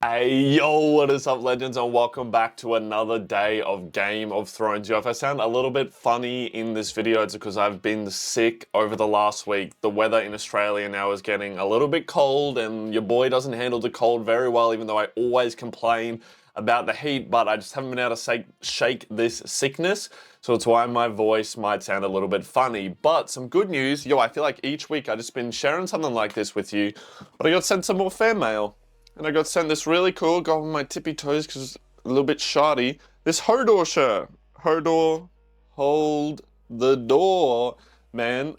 Hey yo, what is up, legends, and welcome back to another day of Game of Thrones. Yo, if I sound a little bit funny in this video, it's because I've been sick over the last week. The weather in Australia now is getting a little bit cold, and your boy doesn't handle the cold very well, even though I always complain about the heat, but I just haven't been able to shake this sickness, so it's why my voice might sound a little bit funny. But some good news, yo, I feel like each week I've just been sharing something like this with you, but I got sent some more fan mail. And I got sent this really cool, got on my tippy toes because it's a little bit shoddy. This Hodor shirt. Hodor, hold the door, man.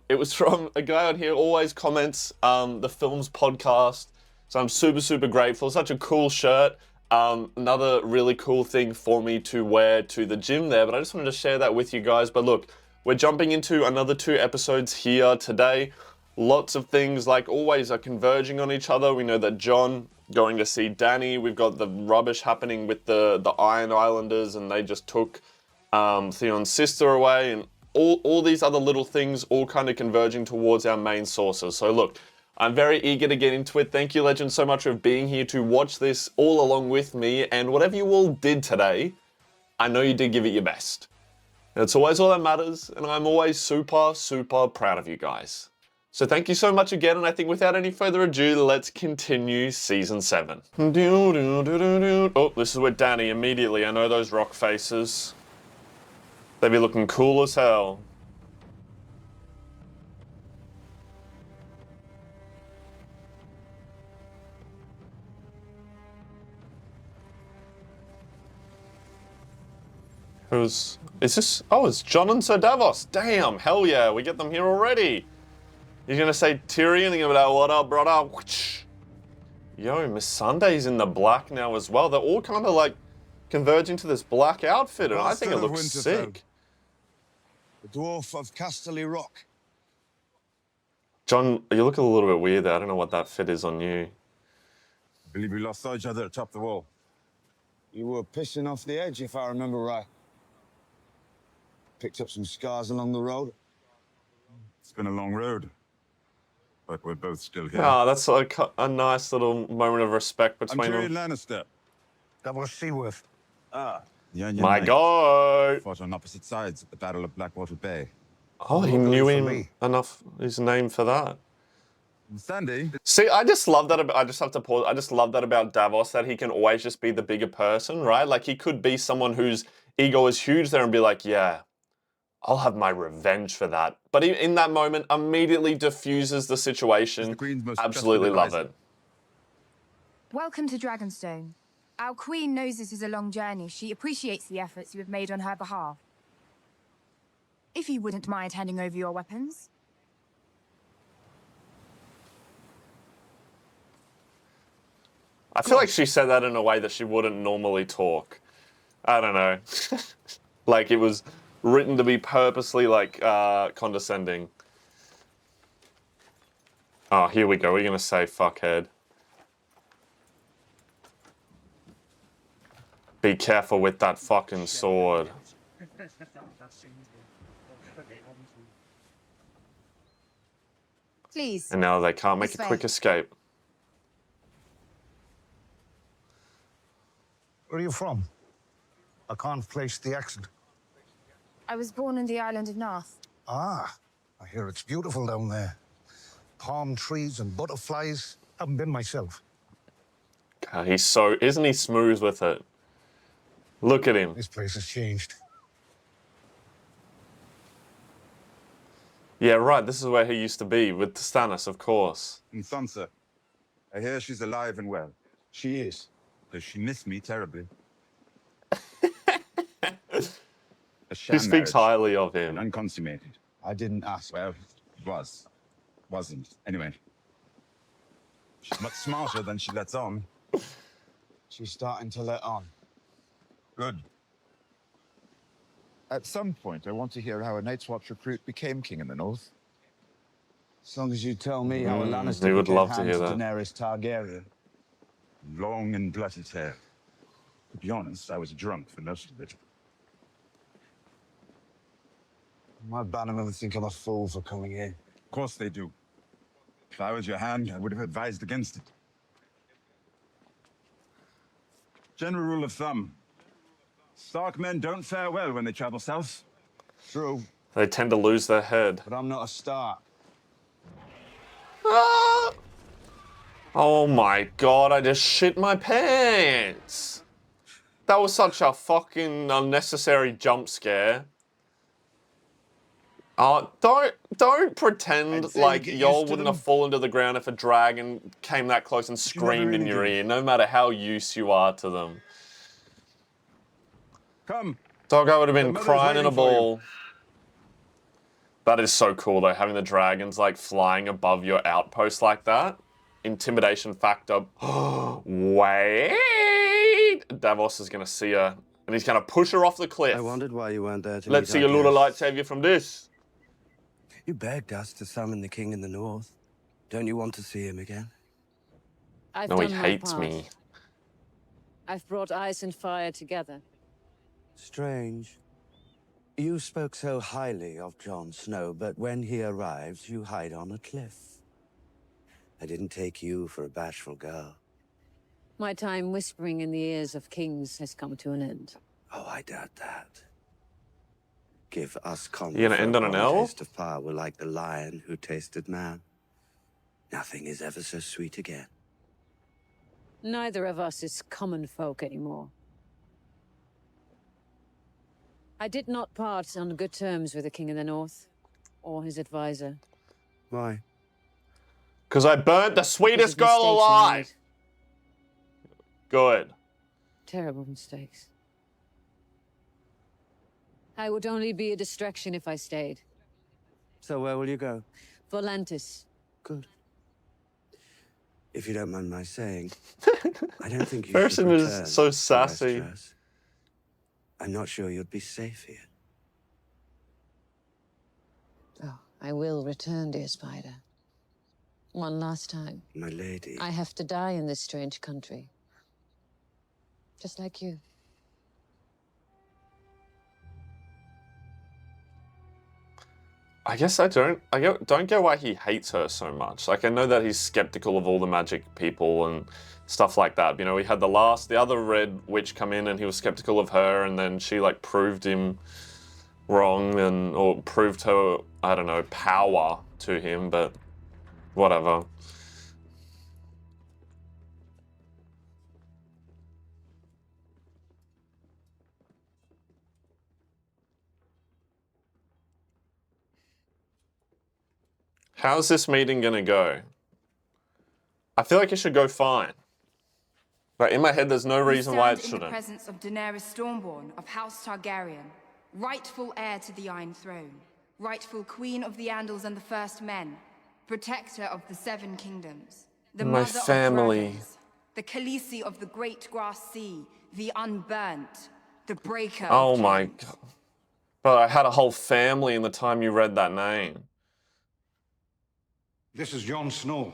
It was from a guy out here, always comments the films podcast. So I'm super, super grateful. Such a cool shirt. Another really cool thing for me to wear to the gym there, but I just wanted to share that with you guys. But look, we're jumping into another 2 episodes here today. Lots of things, like always, are converging on each other. We know that Jon going to see Dany. We've got the rubbish happening with the Iron Islanders, and they just took Theon's sister away, and all these other little things all kind of converging towards our main sources. So look, I'm very eager to get into it. Thank you, legends, so much for being here to watch this all along with me. And whatever you all did today, I know you did give it your best. It's always all that matters, and I'm always super, super proud of you guys. So thank you so much again, and I think without any further ado, let's continue Season 7. Oh, this is with Dany immediately. I know those rock faces. They be looking cool as hell. Is this? Oh, it's Jon and Sir Davos. Damn, hell yeah, we get them here already. He's gonna say Tyrion and go, what up, brother? Yo, Miss Sunday's in the black now as well. They're all kind of like converging to this black outfit, and I think it looks sick. The dwarf of Casterly Rock. Jon, you look a little bit weird there. I don't know what that fit is on you. I believe we lost each other atop the wall. You were pissing off the edge, if I remember right. Picked up some scars along the road. It's been a long road, but we're both still here. Oh, that's like a nice little moment of respect between I'm Tyrion them. Lannister. Davos Seaworth. Ah. The Onion My Knight. God! Fought on opposite sides at the Battle of Blackwater Bay. Oh, he knew him enough, his name for that. Sandy. See, I just love that about, I just have to pause, I just love that about Davos, that he can always just be the bigger person, right? Like, he could be someone whose ego is huge there and be like, yeah, I'll have my revenge for that. But in that moment, immediately diffuses the situation. The Queen's most Absolutely love trusted it. Welcome to Dragonstone. Our Queen knows this is a long journey. She appreciates the efforts you have made on her behalf. If you wouldn't mind handing over your weapons. I feel like she said that in a way that she wouldn't normally talk. I don't know. Like it was written to be purposely like condescending. Oh, here we go. We're gonna say fuckhead. Be careful with that fucking sword. Please. And now they can't make a quick escape. Where are you from? I can't place the accent. I was born on the island of Narth. Ah, I hear it's beautiful down there. Palm trees and butterflies. Haven't been myself. God, he's so, isn't he smooth with it? Look at him. This place has changed. Yeah, right, this is where he used to be, with Stannis, of course. And Sansa. I hear she's alive and well. She is. Does she miss me terribly? She speaks highly of him. Unconsummated. I didn't ask. Well, it was. Wasn't. Anyway. She's much smarter than she lets on. She's starting to let on. Good. At some point, I want to hear how a Night's Watch recruit became king in the North. As long as you tell me how a Lannister he would became love to hand hear that. Daenerys Targaryen. Long and bloody tale. To be honest, I was drunk for most of it. My bannermen think I'm a fool for coming here. Of course they do. If I was your hand, I would have advised against it. General rule of thumb. Stark men don't fare well when they travel south. True, They tend to lose their head. but I'm not a Stark. Ah! Oh my god, I just shit my pants. That was such a fucking unnecessary jump scare. Don't pretend I'd say like get y'all used to wouldn't them. have fallen to the ground if a dragon came that close and you never screamed in really your do. ear, no matter how used you are to them. Come. Dog, I would have The been mother's crying in a waiting for you. ball. That is so cool though, having the dragons like flying above your outpost like that. Intimidation factor. Wait! Davos is gonna see her, and he's gonna push her off the cliff. I wondered why you weren't there to Let's meet see our a little light guests. save you from this. You begged us to summon the king in the north. Don't you want to see him again? I've No, he done my hates part. me. I've brought ice and fire together. Strange. You spoke so highly of Jon Snow, but when he arrives, you hide on a cliff. I didn't take you for a bashful girl. My time whispering in the ears of kings has come to an end. Oh, I doubt that. Give us common You gonna end folk on an one L? taste of power like the lion who tasted man. Nothing is ever so sweet again. Neither of us is common folk anymore. I did not part on good terms with the king in the north, or his advisor. Why? Because I burnt the Because sweetest of girl mistakes I alive. made. Good. Terrible mistakes. I would only be a distraction if I stayed. So where will you go? Volantis. Good. If you don't mind my saying, I don't think you Harrison should is return so to sassy. Westeros. I'm not sure you'd be safe here. Oh, I will return, dear Spider. One last time. My lady. I have to die in this strange country. Just like you. I guess don't get why he hates her so much. Like, I know that he's skeptical of all the magic people and stuff like that. You know, we had the other Red Witch come in and he was skeptical of her, and then she like proved him wrong or proved her, I don't know, power to him, but whatever. How's this meeting gonna go? I feel like it should go fine. But in my head, there's no reason why it We stand in the shouldn't. presence of Daenerys Stormborn of House Targaryen, rightful heir to the Iron Throne, rightful queen of the Andals and the First Men, protector of the Seven Kingdoms, the My mother family. of dragons, the Khaleesi of the Great Grass Sea, the Unburnt, the Breaker Oh of my Chains. god. But I had a whole family in the time you read that name. This is Jon Snow.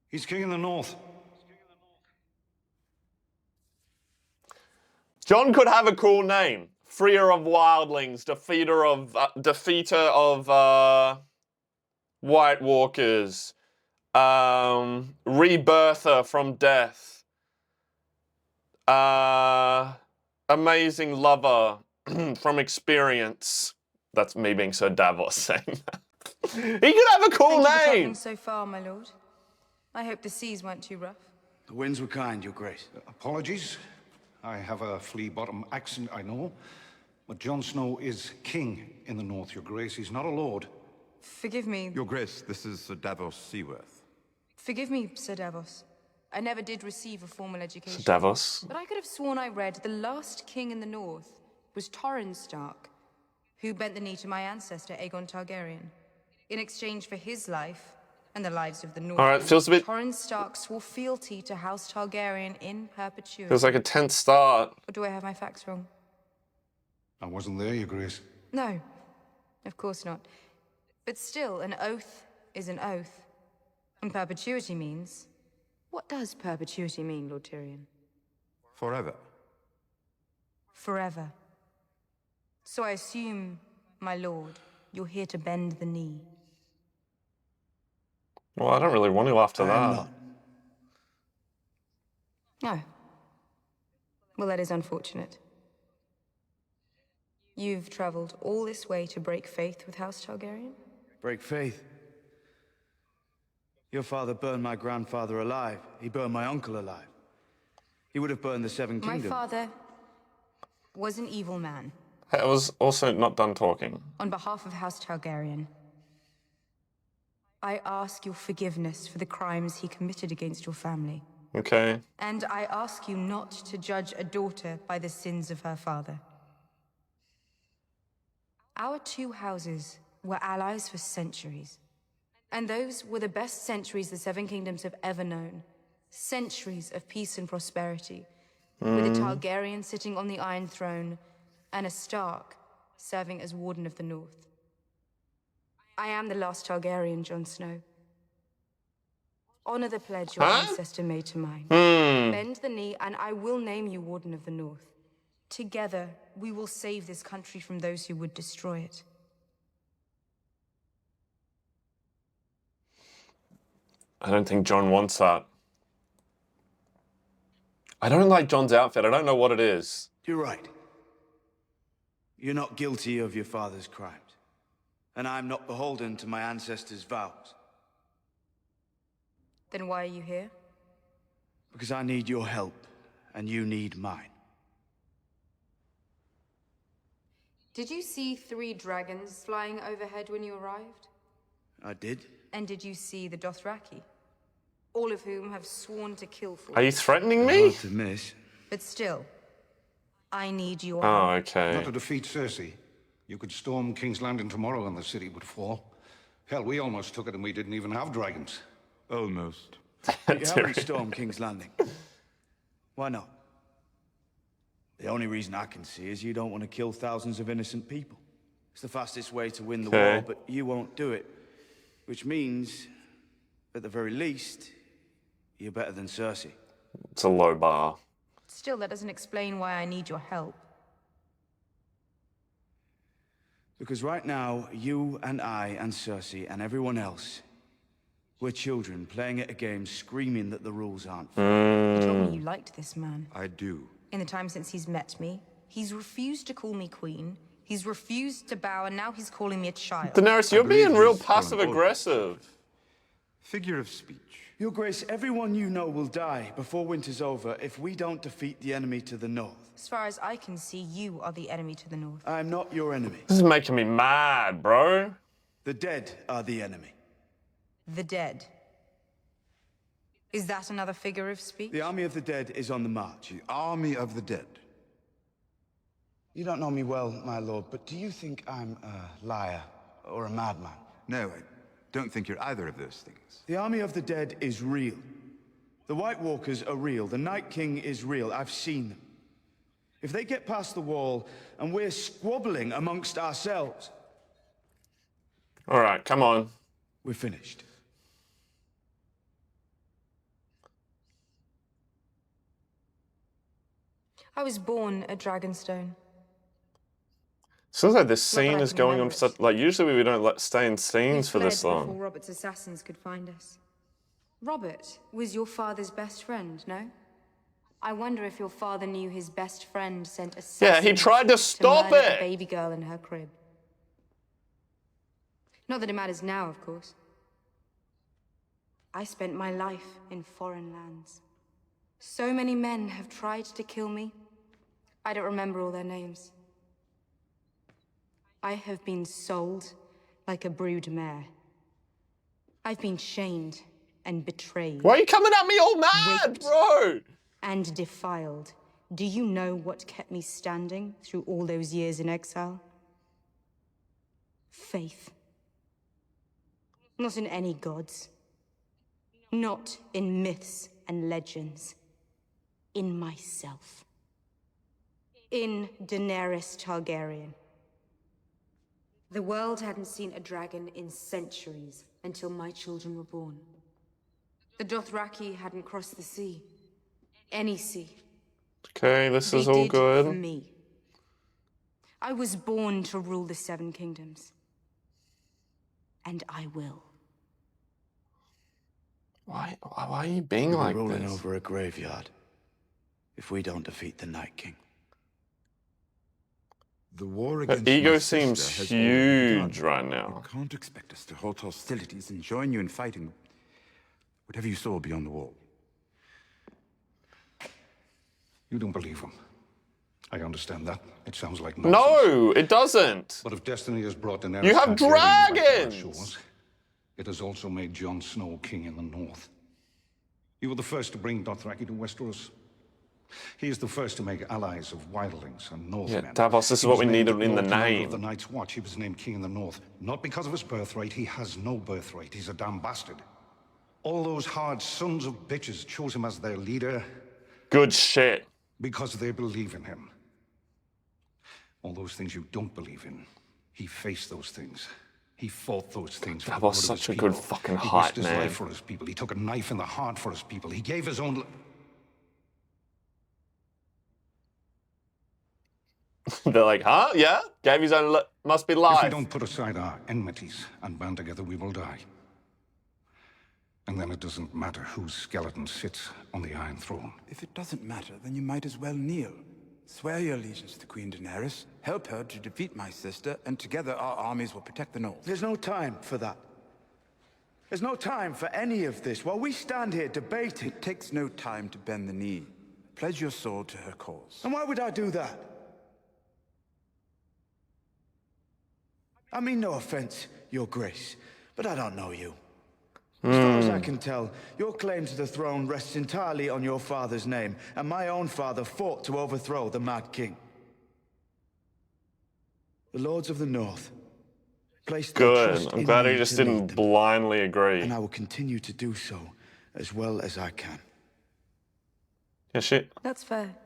He's king in the north. John could have a cool name. Freer of Wildlings, defeater of White Walkers, rebirther from death, amazing lover from experience. That's me being so Davos saying that. He could have a cool Thank you for name. traveling so far, my lord. I hope the seas weren't too rough. The winds were kind, Your Grace. Apologies. I have a flea-bottom accent, I know. But Jon Snow is king in the north, Your Grace. He's not a lord. Forgive me. Your Grace, this is Sir Davos Seaworth. Forgive me, Sir Davos. I never did receive a formal education. Davos. But I could have sworn I read the last king in the north was Torrhen Stark, who bent the knee to my ancestor Aegon Targaryen. In exchange for his life and the lives of the North. All right, feels a bit. Torrhen Stark swore fealty to House Targaryen in perpetuity. Feels like a tense start. Or do I have my facts wrong? I wasn't there, Your Grace. No, of course not. But still, an oath is an oath. And perpetuity means... What does perpetuity mean, Lord Tyrion? Forever. Forever. So I assume, my lord, you're here to bend the knee. Well, I don't really want to after I am that. not. Oh. Well, that is unfortunate. You've traveled all this way to break faith with House Targaryen? Break faith? Your father burned my grandfather alive. He burned my uncle alive. He would have burned the Seven My Kingdoms. father was an evil man. I was also not done talking. On behalf of House Targaryen, I ask your forgiveness for the crimes he committed against your family. Okay. And I ask you not to judge a daughter by the sins of her father. Our two houses were allies for centuries. And those were the best centuries the Seven Kingdoms have ever known. Centuries of peace and prosperity. With a Targaryen sitting on the Iron Throne, and a Stark serving as Warden of the North. I am the last Targaryen, Jon Snow. Honor the pledge your ancestor made to mine. Bend the knee, and I will name you Warden of the North. Together, we will save this country from those who would destroy it. I don't think Jon wants that. I don't like Jon's outfit. I don't know what it is. You're right. You're not guilty of your father's crimes. And I'm not beholden to my ancestors' vows. Then why are you here? Because I need your help, and you need mine. Did you see 3 dragons flying overhead when you arrived? I did. And did you see the Dothraki? All of whom have sworn to kill for Are you threatening Hard me? to miss. But still, I need your Oh, help. okay. Not to defeat Cersei. You could storm King's Landing tomorrow and the city would fall. Hell, we almost took it and we didn't even have dragons. Almost. But you haven't stormed King's Landing. Why not? The only reason I can see is you don't want to kill thousands of innocent people. It's the fastest way to win the Okay. war, but you won't do it. Which means, at the very least, you're better than Cersei. It's a low bar. Still, that doesn't explain why I need your help. Because right now, you and I and Cersei and everyone else, we're children playing at a game screaming that the rules aren't fair. You told me you liked this man. I do. In the time since he's met me, he's refused to call me queen, he's refused to bow, and now he's calling me a child. Daenerys, you're believe being real he's fallen passive-aggressive. Figure of speech. Your Grace, everyone you know will die before winter's over if we don't defeat the enemy to the north. As far as I can see, you are the enemy to the north. I'm not your enemy. This is making me mad, bro. The dead are the enemy. The dead. Is that another figure of speech? The army of the dead is on the march. The army of the dead. You don't know me well, my lord, but do you think I'm a liar or a madman? No, I don't think you're either of those things. The army of the dead is real. The White Walkers are real. The Night King is real. I've seen them. If they get past the wall and we're squabbling amongst ourselves, All right, come on. we're finished. I was born at Dragonstone. Seems like this Not that scene I is can going on remember for such... Like, usually we don't stay in scenes for We this fled long. before Robert's assassins could find us. Robert was your father's best friend, no? I wonder if your father knew his best friend sent assassins Yeah, he tried to stop murder it. the baby girl in her crib. Not that it matters now, of course. I spent my life in foreign lands. So many men have tried to kill me. I don't remember all their names. I have been sold like a brood mare. I've been shamed and betrayed. Why are you coming at me all mad, Raped. bro? And defiled. Do you know what kept me standing through all those years in exile? Faith. Not in any gods. Not in myths and legends. In myself. In Daenerys Targaryen. The world hadn't seen a dragon in centuries until my children were born. The Dothraki hadn't crossed the sea. Any sea. Okay, this They is all did for good. me. I was born to rule the Seven Kingdoms. And I will. Why are you being You're like rolling this? over a graveyard. if we don't defeat the Night King. The war Her against ego my seems sister has already begun. huge right now. You can't expect us to halt hostilities and join you in fighting whatever you saw beyond the wall. You don't believe him. I understand that. It sounds like nonsense. No, it doesn't. But if destiny has brought Daenerys You have Targaryen back to our dragons! shores, it has also made Jon Snow king in the north. You were the first to bring Dothraki to Westeros. He is the first to make allies of wildlings and Northmen. Yeah, Davos, this is He what was we named needed in the Lord Commander name. of the Night's Watch. He was named king in the north. Not because of his birthright. He has no birthright. He's a damn bastard. All those hard sons of bitches chose him as their leader Good shit. because they believe in him. All those things you don't believe in, he faced those things. He fought those things for the Davos, good of such his a good people. fucking He hype, risked his man. life for his people. He took a knife in the heart for his people. He gave his own... They're like, huh? Yeah? Gave his own... Must be If we live. don't put aside our enmities and band together, we will die. And then it doesn't matter whose skeleton sits on the Iron Throne. If it doesn't matter, then you might as well kneel. Swear your allegiance to Queen Daenerys, help her to defeat my sister, and together our armies will protect the North. There's no time for that. There's no time for any of this. While we stand here debating... It takes no time to bend the knee. Pledge your sword to her cause. And why would I do that? I mean no offense, Your Grace, but I don't know you. As far as I can tell, your claim to the throne rests entirely on your father's name, and my own father fought to overthrow the Mad King. The Lords of the North placed their trust Good. I'm in glad me he just to lead didn't them, blindly agree. and I will continue to do so as well as I can. Yeah, shit. That's fair.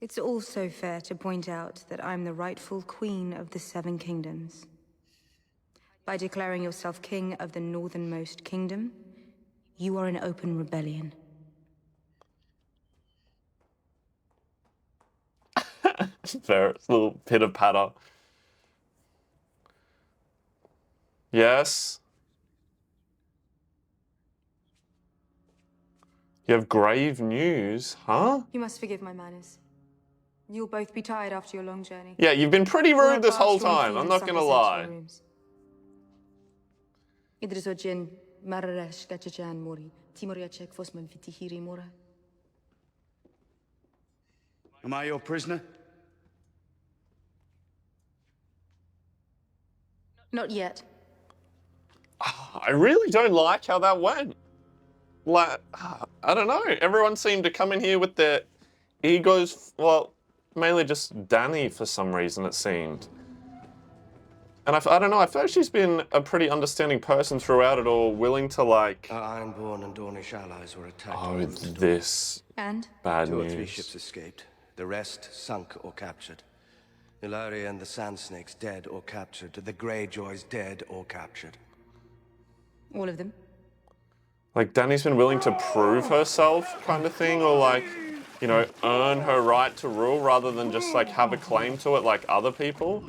It's also fair to point out that I'm the rightful queen of the Seven Kingdoms. By declaring yourself king of the northernmost kingdom, you are in open rebellion. Ferret's little pitter patter. Yes. You have grave news, huh? You must forgive my manners. You'll both be tired after your long journey. Yeah, you've been pretty We'll rude head this whole past one time. fee I'm and not suck gonna us into lie. your rooms. Idrisojin, Mararesh, Gachajan, Mori, Timoriachek, Fosman, Vitihiri, Mora. Am I your prisoner? Not yet. I really don't like how that went. Like, I don't know. Everyone seemed to come in here with their egos, well, mainly just Dany for some reason, it seemed. And I don't know, I feel like she's been a pretty understanding person throughout it all, willing to like... Our Ironborn and Dornish allies were attacked. Oh, once to this And? bad 2 or news. 3 ships escaped. The rest sunk or captured. Ilaria and the Sand Snakes dead or captured. The Greyjoys dead or captured. All of them? Like, Dany's been willing to prove herself kind of thing, or like, you know, earn her right to rule rather than just like have a claim to it like other people.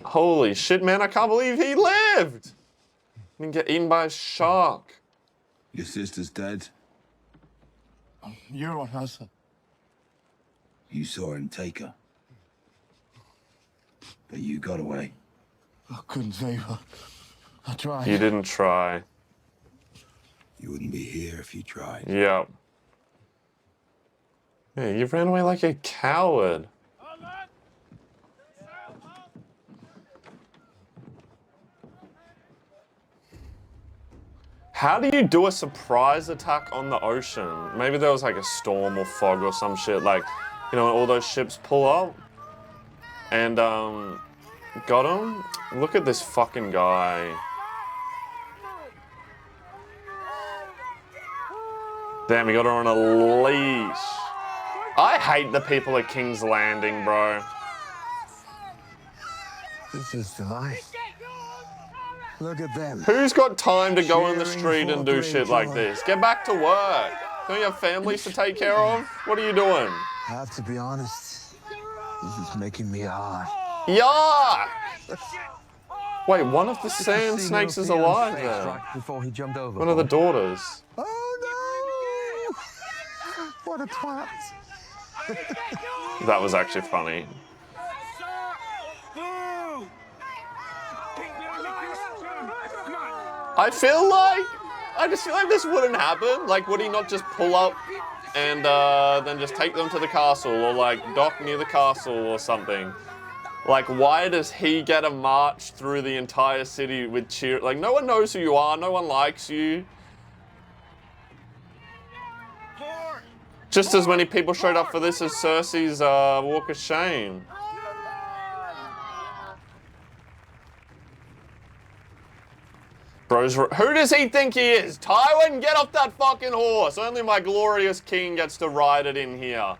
Holy shit, man, I can't believe he lived! He didn't get eaten by a shark. Your sister's dead. You're on her. You saw him take her. But you got away. I couldn't save her. I tried. You didn't try. You wouldn't be here if you tried. Yep. Yeah, you ran away like a coward. How do you do a surprise attack on the ocean? Maybe there was like a storm or fog or some shit, like, you know, when all those ships pull up and got him. Look at this fucking guy. Damn, he got her on a leash. I hate the people at King's Landing, bro. This is delight. Look at them. Who's got time to go in the Cheering street and for do great shit like joy. this? Get back to work. Don't you have families to take care of? What are you doing? I have to be honest. This is making me hard. Yuck! Wait, one of the sand See snakes is Neil Theon's alive face there. right before he jumped over. One of the daughters. Oh What a twat. That was actually funny. I just feel like this wouldn't happen. Like, would he not just pull up and then just take them to the castle, or like dock near the castle or something? Like, why does he get a march through the entire city with cheer? Like, no one knows who you are, no one likes you. Just as many people showed up for this as Cersei's Walk of Shame. Bros, who does he think he is? Tywin, get off that fucking horse. Only my glorious king gets to ride it in here.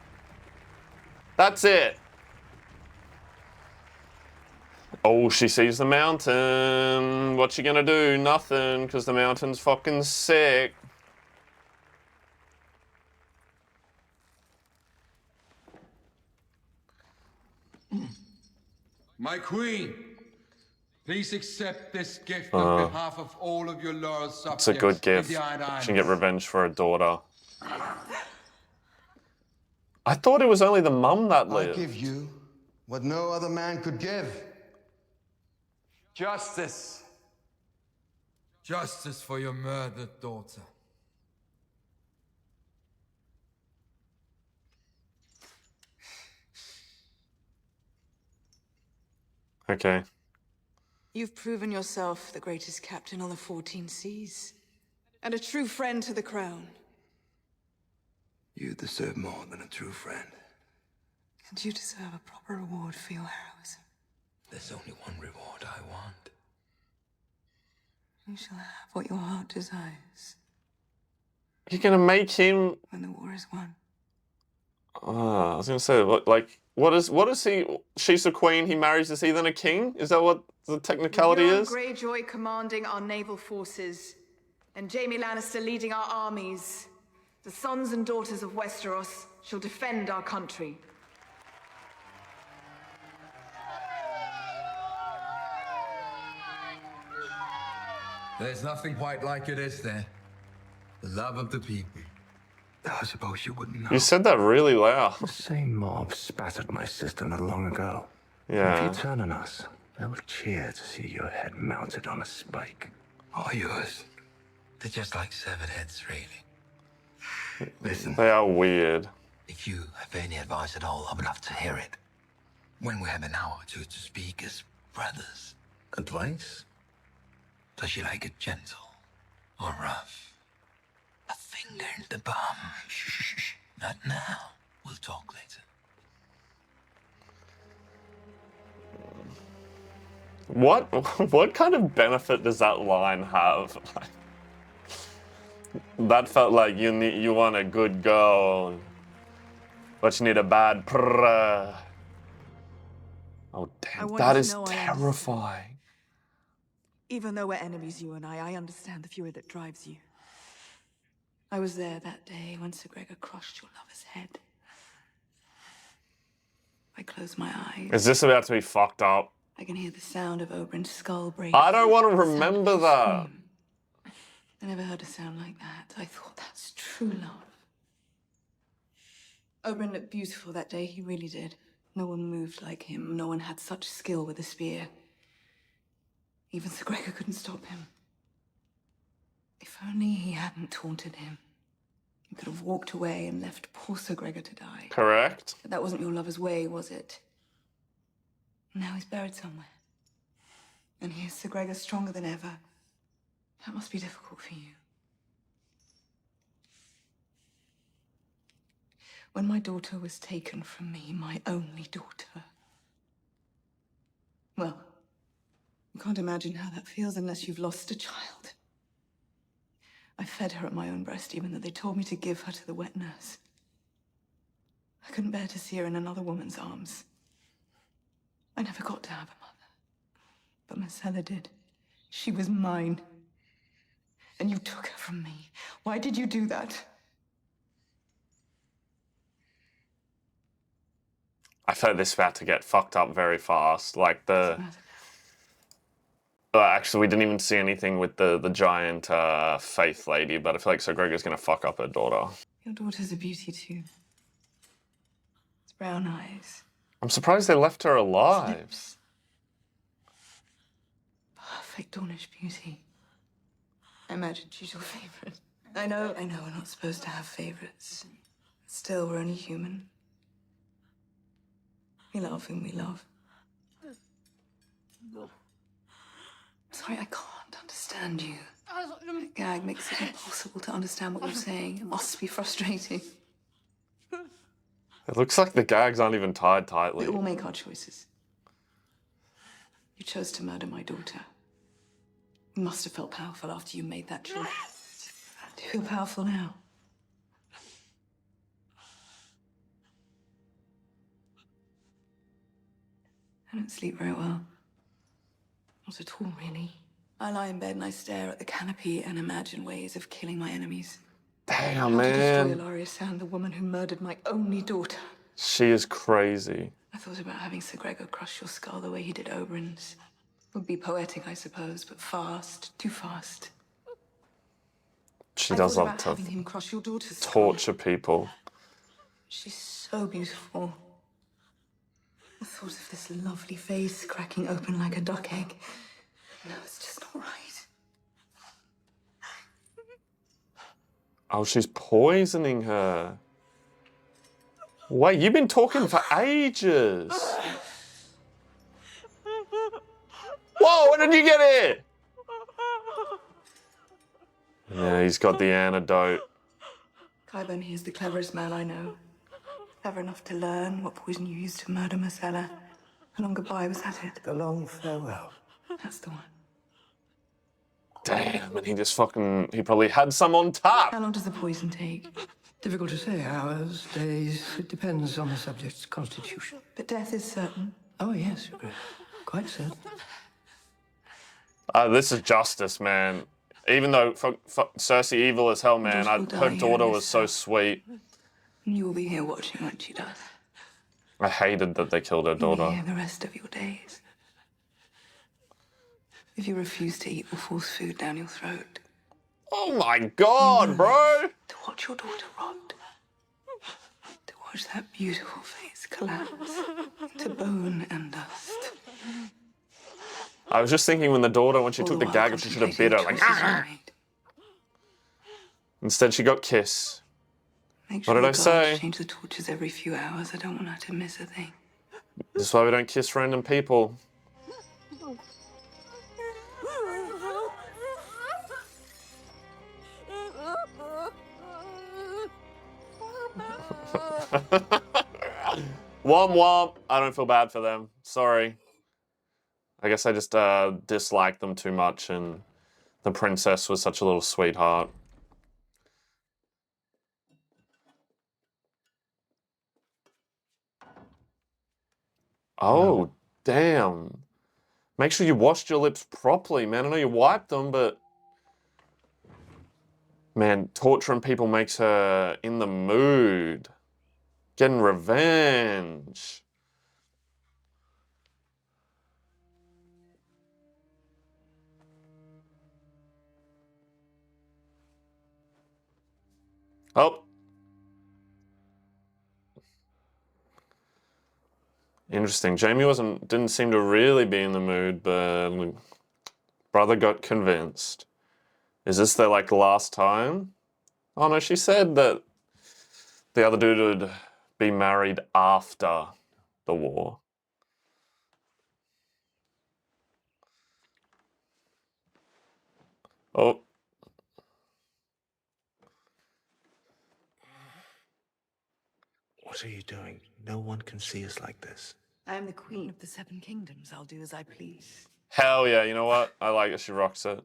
That's it. Oh, she sees the mountain. What's she gonna do? Nothing, because the mountain's fucking sick. My queen, please accept this gift on behalf of all of your loyal subjects. It's a good gift. In the Iron She can get revenge for her daughter. I thought it was only the mum that lived. I give you what no other man could give. Justice. Justice for your murdered daughter. Okay. You've proven yourself the greatest captain on the 14 seas, and a true friend to the crown. You deserve more than a true friend. And you deserve a proper reward for your heroism. There's only one reward I want. You shall have what your heart desires. You're gonna make him... When the war is won. I was gonna say, what is he? She's the queen, he marries, is he then a king? Is that what the technicality is? Greyjoy commanding our naval forces, and Jaime Lannister leading our armies, the sons and daughters of Westeros shall defend our country. There's nothing quite like it, is there? The love of the people. I suppose you wouldn't know. You said that really loud. The same mob spat at my sister not long ago. Yeah. If you turn on us, they'll cheer to see your head mounted on a spike. Or yours. They're just like severed heads, really. Listen. They are weird. If you have any advice at all, I would love to hear it. When we have an hour or two to speak as brothers. Advice? Does she like it gentle or rough? A finger in the bum. Shh. Not now. We'll talk later. What kind of benefit does that line have? That felt like you want a good girl, but you need a bad prrr. Oh damn, that is terrifying. Even though we're enemies, you and I understand the fury that drives you. I was there that day when Sir Gregor crushed your lover's head. I close my eyes. Is this about to be fucked up? I can hear the sound of Oberyn's skull break. I don't want to remember that. I never heard a sound like that. I thought that's true love. Oberyn looked beautiful that day, he really did. No one moved like him. No one had such skill with a spear. Even Sir Gregor couldn't stop him. If only he hadn't taunted him. He could have walked away and left poor Sir Gregor to die. Correct. But that wasn't your lover's way, was it? Now he's buried somewhere. And here's Sir Gregor stronger than ever. That must be difficult for you. When my daughter was taken from me, my only daughter. Well, you can't imagine how that feels unless you've lost a child. I fed her at my own breast, even though they told me to give her to the wet nurse. I couldn't bear to see her in another woman's arms. I never got to have a mother. But Marcella did. She was mine. And you took her from me. Why did you do that? I felt this about to get fucked up very fast. Like the... actually, we didn't even see anything with the giant Faith lady, but I feel like Sir Gregor's gonna fuck up her daughter. Your daughter's a beauty too. It's brown eyes. I'm surprised they left her alive. Lips. Perfect Dornish beauty. I imagine she's your favorite. I know we're not supposed to have favorites. Still, we're only human. We love whom we love. Sorry, I can't understand you. The gag makes it impossible to understand what you're saying. It must be frustrating. It looks like the gags aren't even tied tightly. We all make our choices. You chose to murder my daughter. You must have felt powerful after you made that choice. Do you feel powerful now? I don't sleep very well. Not at all, really. I lie in bed and I stare at the canopy and imagine ways of killing my enemies. Damn, How man. to destroy Ilaria Sand, the woman who murdered my only daughter. She is crazy. I thought about having Sir Gregor crush your skull the way he did Oberyn's. Would be poetic, I suppose, but fast. Too fast. She does love to having him crush your daughter's skull. torture people. She's so beautiful. The thought of this lovely face cracking open like a duck egg. No, it's just not right. Oh, she's poisoning her. Wait, you've been talking for ages. Whoa, when did you get here? Yeah, he's got the antidote. Qyburn, he is the cleverest man I know. Clever enough to learn what poison you used to murder Marcella. A long goodbye, was that it? A long farewell. That's the one. Damn, and he just fucking, he probably had some on tap. How long does the poison take? Difficult to say. Hours, days. It depends on the subject's constitution. But death is certain. Oh, yes, quite certain. This is justice, man. Even though Cersei evil as hell, man, her daughter was so sweet. You will be here watching what she does. I hated that they killed her You'll be daughter. here the rest of your days. If you refuse to eat, we'll force food down your throat. Oh my god, bro! To watch your daughter rot. To watch that beautiful face collapse to bone and dust. I was just thinking when she took the gag, she should have bit her, like, ah! Instead, she got kiss. Make What sure did I the say? guards change the torches every few hours. I don't want her to miss a thing. This is why we don't kiss random people. Womp womp. I don't feel bad for them. Sorry. I guess I just disliked them too much, and the princess was such a little sweetheart. Oh, damn. Make sure you washed your lips properly, man. I know you wiped them, but... Man, torturing people makes her in the mood. Getting revenge. Oh. Interesting. Jamie didn't seem to really be in the mood, but brother got convinced. Is this their last time? Oh no, she said that the other dude would be married after the war. Oh. What are you doing? No one can see us like this. I am the queen of the Seven Kingdoms. I'll do as I please. Hell yeah, you know what? I like it, she rocks it.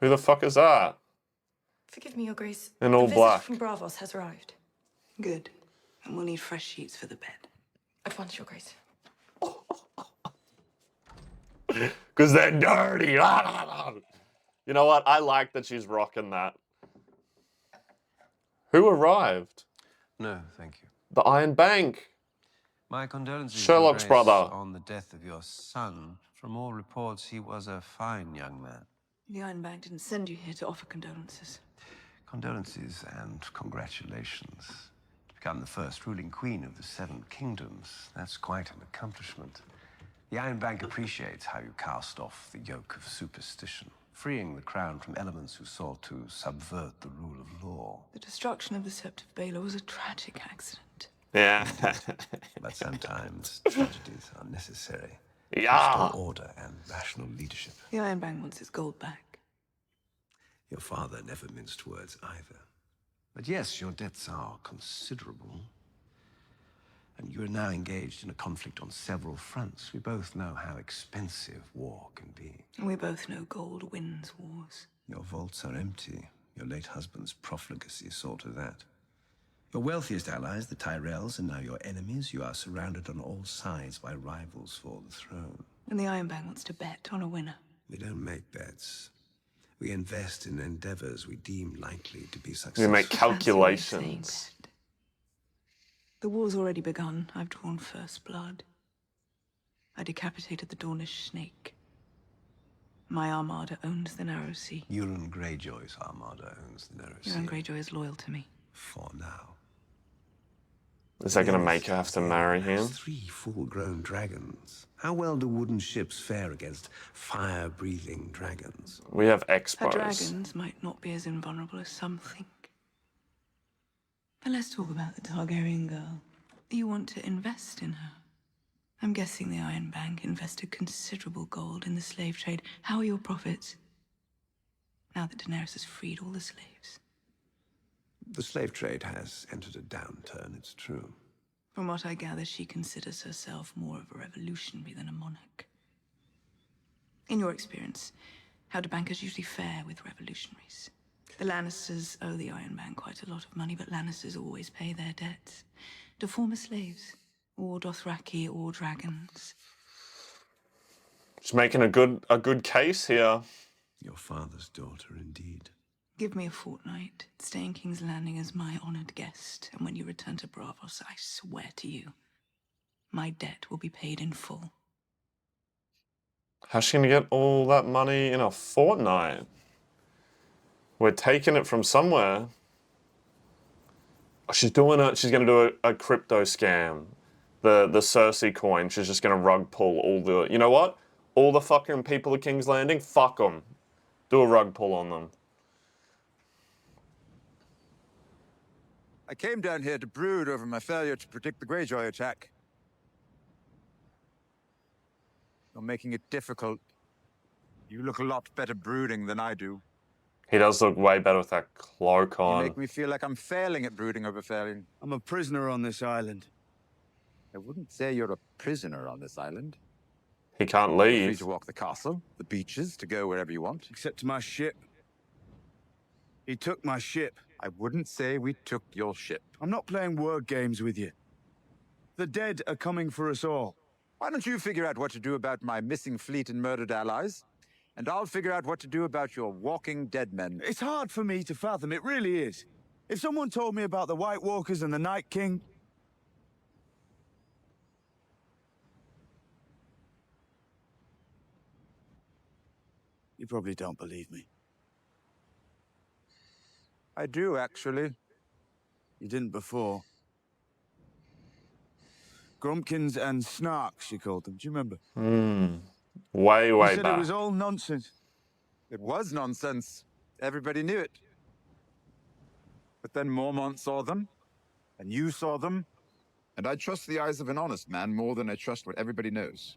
Who the fuck is that? Forgive me, Your Grace. In all black. The visitor from Bravos has arrived. Good. And we'll need fresh sheets for the bed. At once, Your Grace. Because they're dirty. You know what? I like that she's rocking that. Who arrived? No, thank you. The Iron Bank. My condolences, Sherlock's Your Grace, brother. on the death of your son. From all reports, he was a fine young man. The Iron Bank didn't send you here to offer condolences. Condolences and congratulations. To become the first ruling queen of the Seven Kingdoms, that's quite an accomplishment. The Iron Bank appreciates how you cast off the yoke of superstition, freeing the crown from elements who sought to subvert the rule of law. The destruction of the Sept of Baelor was a tragic accident. Yeah. But sometimes tragedies are necessary to Yeah. restore order and rational leadership. The Iron Bank wants its gold back. Your father never minced words either. But yes, your debts are considerable. And you are now engaged in a conflict on several fronts. We both know how expensive war can be. And we both know gold wins wars. Your vaults are empty. Your late husband's profligacy saw to that. Your wealthiest allies, the Tyrells, are now your enemies. You are surrounded on all sides by rivals for the throne. And the Iron Bank wants to bet on a winner. We don't make bets. We invest in endeavors we deem likely to be successful. We make calculations. The war's already begun. I've drawn first blood. I decapitated the Dornish snake. My armada owns the Narrow Sea. Euron Greyjoy's armada owns the Narrow Sea. Euron Greyjoy is loyal to me. For now. Is that going to make her have to marry him? 3 full-grown dragons. How well do wooden ships fare against fire-breathing dragons? We have Her expos. dragons might not be as invulnerable as some think. But let's talk about the Targaryen girl. You want to invest in her. I'm guessing the Iron Bank invested considerable gold in the slave trade. How are your profits? Now that Daenerys has freed all the slaves. The slave trade has entered a downturn, it's true. From what I gather, she considers herself more of a revolutionary than a monarch. In your experience, how do bankers usually fare with revolutionaries? The Lannisters owe the Iron Bank quite a lot of money, but Lannisters always pay their debts. To former slaves, or Dothraki, or dragons. Just making a good case here. Your father's daughter, indeed. Give me a fortnight. Stay in King's Landing as my honored guest, and when you return to Braavos, I swear to you, my debt will be paid in full. How's she gonna get all that money in a fortnight? We're taking it from somewhere. Oh, she's gonna do a crypto scam. The Cersei coin. She's just gonna rug pull all the. You know what? All the fucking people of King's Landing. Fuck them. Do a rug pull on them. I came down here to brood over my failure to predict the Greyjoy attack. You're making it difficult. You look a lot better brooding than I do. He does look way better with that cloak You on. make me feel like I'm failing at brooding over failing. I'm a prisoner on this island. I wouldn't say you're a prisoner on this island. He can't You're free leave. to walk the castle, the beaches, to go wherever you want. Except to my ship. He took my ship. I wouldn't say we took your ship. I'm not playing word games with you. The dead are coming for us all. Why don't you figure out what to do about my missing fleet and murdered allies? And I'll figure out what to do about your walking dead men. It's hard for me to fathom, it really is. If someone told me about the White Walkers and the Night King... You probably don't believe me. I do, actually. You didn't before. Grumpkins and Snarks, you called them. Do you remember? Way You said back. it was all nonsense. It was nonsense. Everybody knew it. But then Mormont saw them, and you saw them. And I trust the eyes of an honest man more than I trust what everybody knows.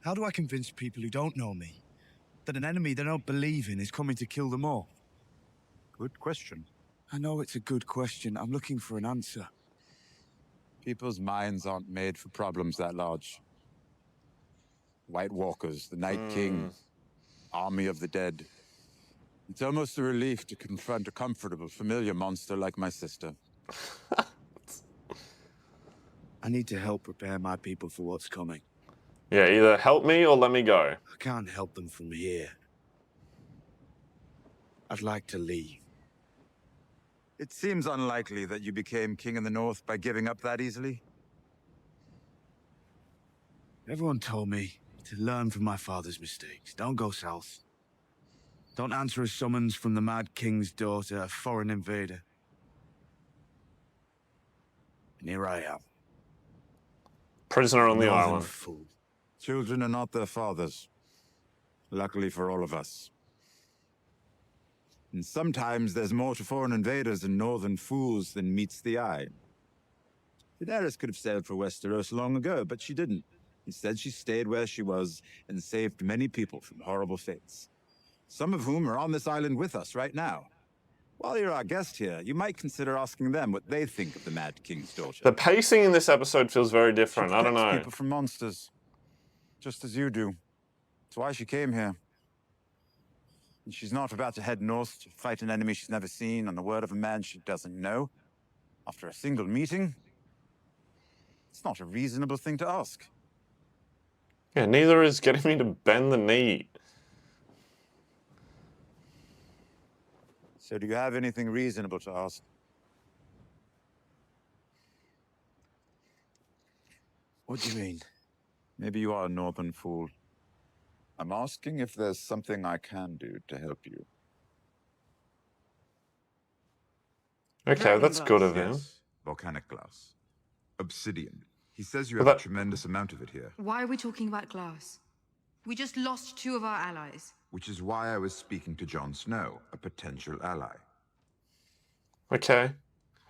How do I convince people who don't know me that an enemy they don't believe in is coming to kill them all? Good question. I know it's a good question. I'm looking for an answer. People's minds aren't made for problems that large. White Walkers, the Night King, Army of the Dead. It's almost a relief to confront a comfortable, familiar monster like my sister. I need to help prepare my people for what's coming. Yeah, either help me or let me go. I can't help them from here. I'd like to leave. It seems unlikely that you became king in the north by giving up that easily. Everyone told me to learn from my father's mistakes. Don't go south. Don't answer a summons from the Mad King's daughter, a foreign invader. And here I am. Prisoner on the Northern island. fool. Children are not their fathers. Luckily for all of us. And sometimes there's more to foreign invaders and northern fools than meets the eye. Daenerys could have sailed for Westeros long ago, but she didn't. Instead, she stayed where she was and saved many people from horrible fates. Some of whom are on this island with us right now. While you're our guest here, you might consider asking them what they think of the Mad King's daughter. The pacing in this episode feels very different. I don't know. People from monsters, just as you do. That's why she came here. And she's not about to head north to fight an enemy she's never seen on the word of a man she doesn't know. After a single meeting, it's not a reasonable thing to ask. Yeah, neither is getting me to bend the knee. So do you have anything reasonable to ask? What do you mean? Maybe you are a northern fool. I'm asking if there's something I can do to help you. Okay, that's good of him. Yes, volcanic glass. Obsidian. He says you Well, have a that- tremendous amount of it here. Why are we talking about glass? We just lost 2 of our allies. Which is why I was speaking to Jon Snow, a potential ally. Okay.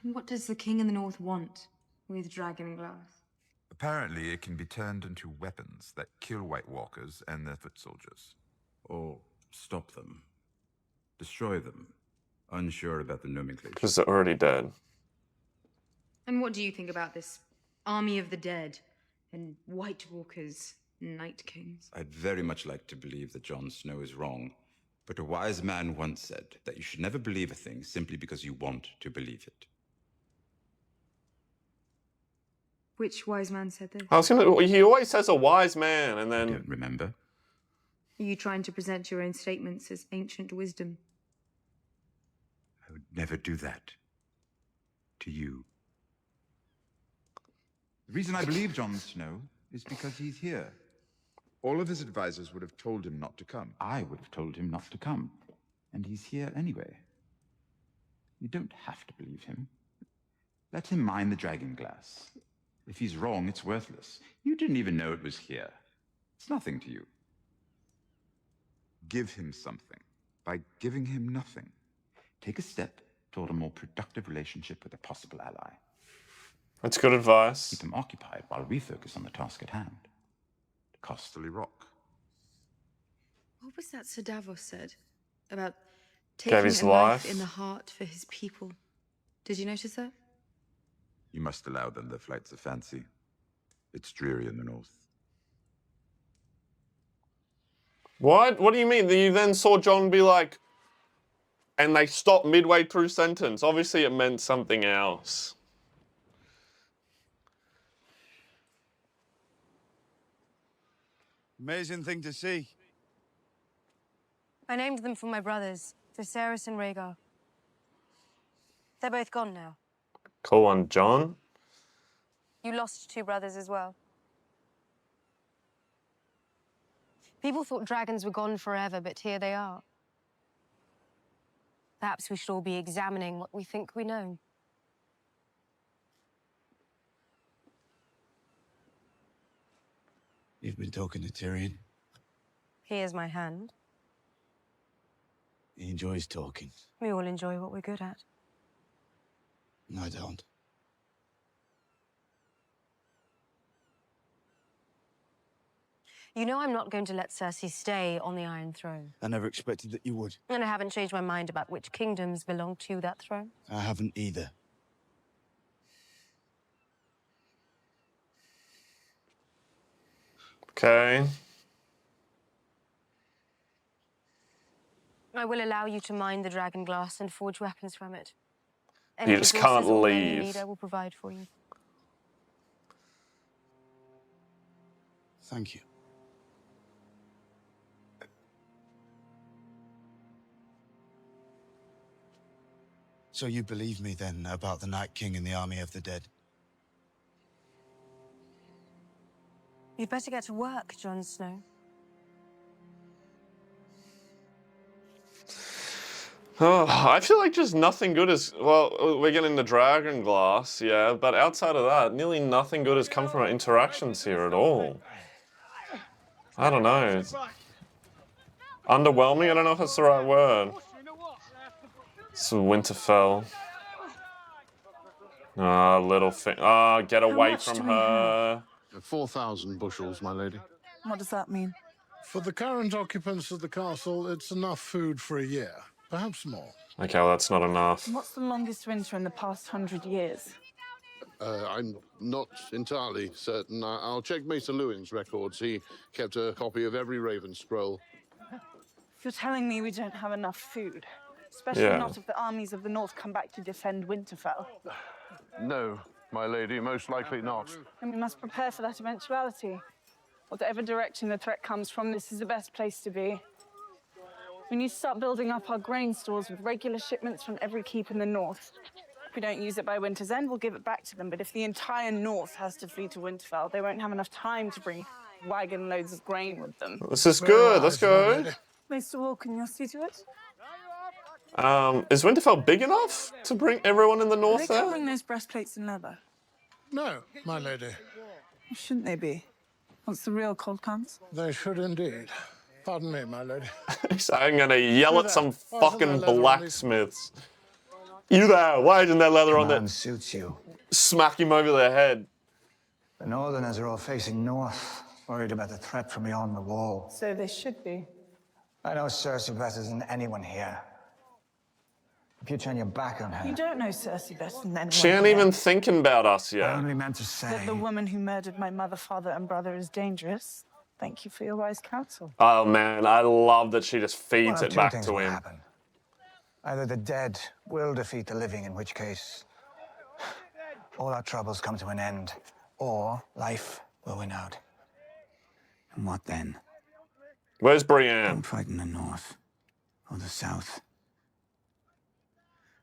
What does the King in the North want with dragon glass? Apparently, it can be turned into weapons that kill White Walkers and their foot soldiers. Or stop them. Destroy them. Unsure about the nomenclature. Because they're already dead. And what do you think about this army of the dead and White Walkers, Night Kings? I'd very much like to believe that Jon Snow is wrong, but a wise man once said that you should never believe a thing simply because you want to believe it. Which wise man said this? I was gonna. He always says a wise man, and then. I don't remember. Are you trying to present your own statements as ancient wisdom? I would never do that. To you. The reason I believe Jon Snow is because he's here. All of his advisors would have told him not to come. I would have told him not to come. And he's here anyway. You don't have to believe him. Let him mine the dragon glass. If he's wrong, it's worthless. You didn't even know it was here. It's nothing to you. Give him something by giving him nothing. Take a step toward a more productive relationship with a possible ally. That's good advice. Keep him occupied while we focus on the task at hand. The Casterly Rock. What was that Sir Davos said about Gave taking his a knife life. in the heart for his people? Did you notice that? You must allow them their flights of fancy. It's dreary in the north. What? What do you mean? You then saw John be like, and they stopped midway through sentence. Obviously, it meant something else. Amazing thing to see. I named them for my brothers, Viserys and Rhaegar. They're both gone now. Cool one, John. You lost 2 brothers as well. People thought dragons were gone forever, but here they are. Perhaps we should all be examining what we think we know. You've been talking to Tyrion. Here's my hand. He enjoys talking. We all enjoy what we're good at. I don't. You know I'm not going to let Cersei stay on the Iron Throne. I never expected that you would. And I haven't changed my mind about which kingdoms belong to that throne. I haven't either. Okay. I will allow you to mine the dragon glass and forge weapons from it. You just can't resources or men you leave. need, I will provide for you. Thank you. So you believe me then about the Night King and the army of the dead? You'd better get to work, Jon Snow. Oh, I feel like just nothing good is... Well, we're getting the dragon glass, yeah, but outside of that, nearly nothing good has come from our interactions here at all. I don't know. It's underwhelming? I don't know if that's the right word. It's Winterfell. Ah, little thing. Ah, get away from her. 4,000 bushels, my lady. What does that mean? For the current occupants of the castle, it's enough food for a year, perhaps more. Okay, well, that's not enough. What's the longest winter in the past 100 years? I'm not entirely certain. I'll check Mason Lewin's records. He kept a copy of every Raven scroll. If you're telling me we don't have enough food, especially not if the armies of the north come back to defend Winterfell. No, my lady, most likely not. And we must prepare for that eventuality. Whatever direction the threat comes from, this is the best place to be. We need to start building up our grain stores with regular shipments from every keep in the north. If we don't use it by winter's end, we'll give it back to them. But if the entire north has to flee to Winterfell, they won't have enough time to bring wagon loads of grain with them. This is good. Let's go. Mr. Wall, can you see to it? Is Winterfell big enough to bring everyone in the north Are they there? covering those breastplates in leather? No, my lady. Or shouldn't they be? Once the real cold comes? They should indeed. Pardon me, my lady. I'm gonna yell at some fucking blacksmiths. You there? Why isn't there leather on there? Suits you. Smack him over the head. The Northerners are all facing north, worried about the threat from beyond the wall. So they should be. I know Cersei better than anyone here. If you turn your back on her... You don't know Cersei better than anyone. She ain't even thinking about us yet. I only meant to say... That the woman who murdered my mother, father, and brother is dangerous. Thank you for your wise counsel. Oh man, I love that she just feeds it back to him. Happen. Either the dead will defeat the living, in which case all our troubles come to an end, or life will win out. And what then? Where's Brienne? Don't fight in the north or the south.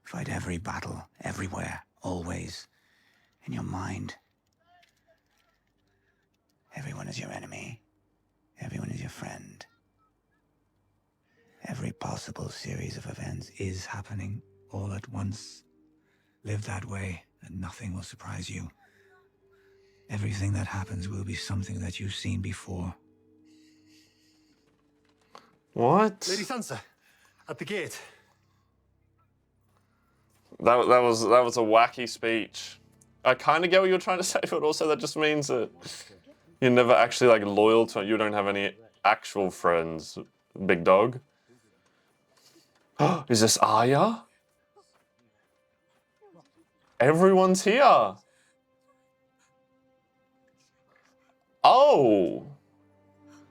Fight every battle, everywhere, always, in your mind. Everyone is your enemy. Everyone is your friend. Every possible series of events is happening all at once. Live that way, and nothing will surprise you. Everything that happens will be something that you've seen before. What? Lady Sansa, at the gate. That was a wacky speech. I kind of get what you're trying to say, but also that just means that you're never actually like loyal to it. You don't have any actual friends, big dog. Is this Arya? Everyone's here. Oh.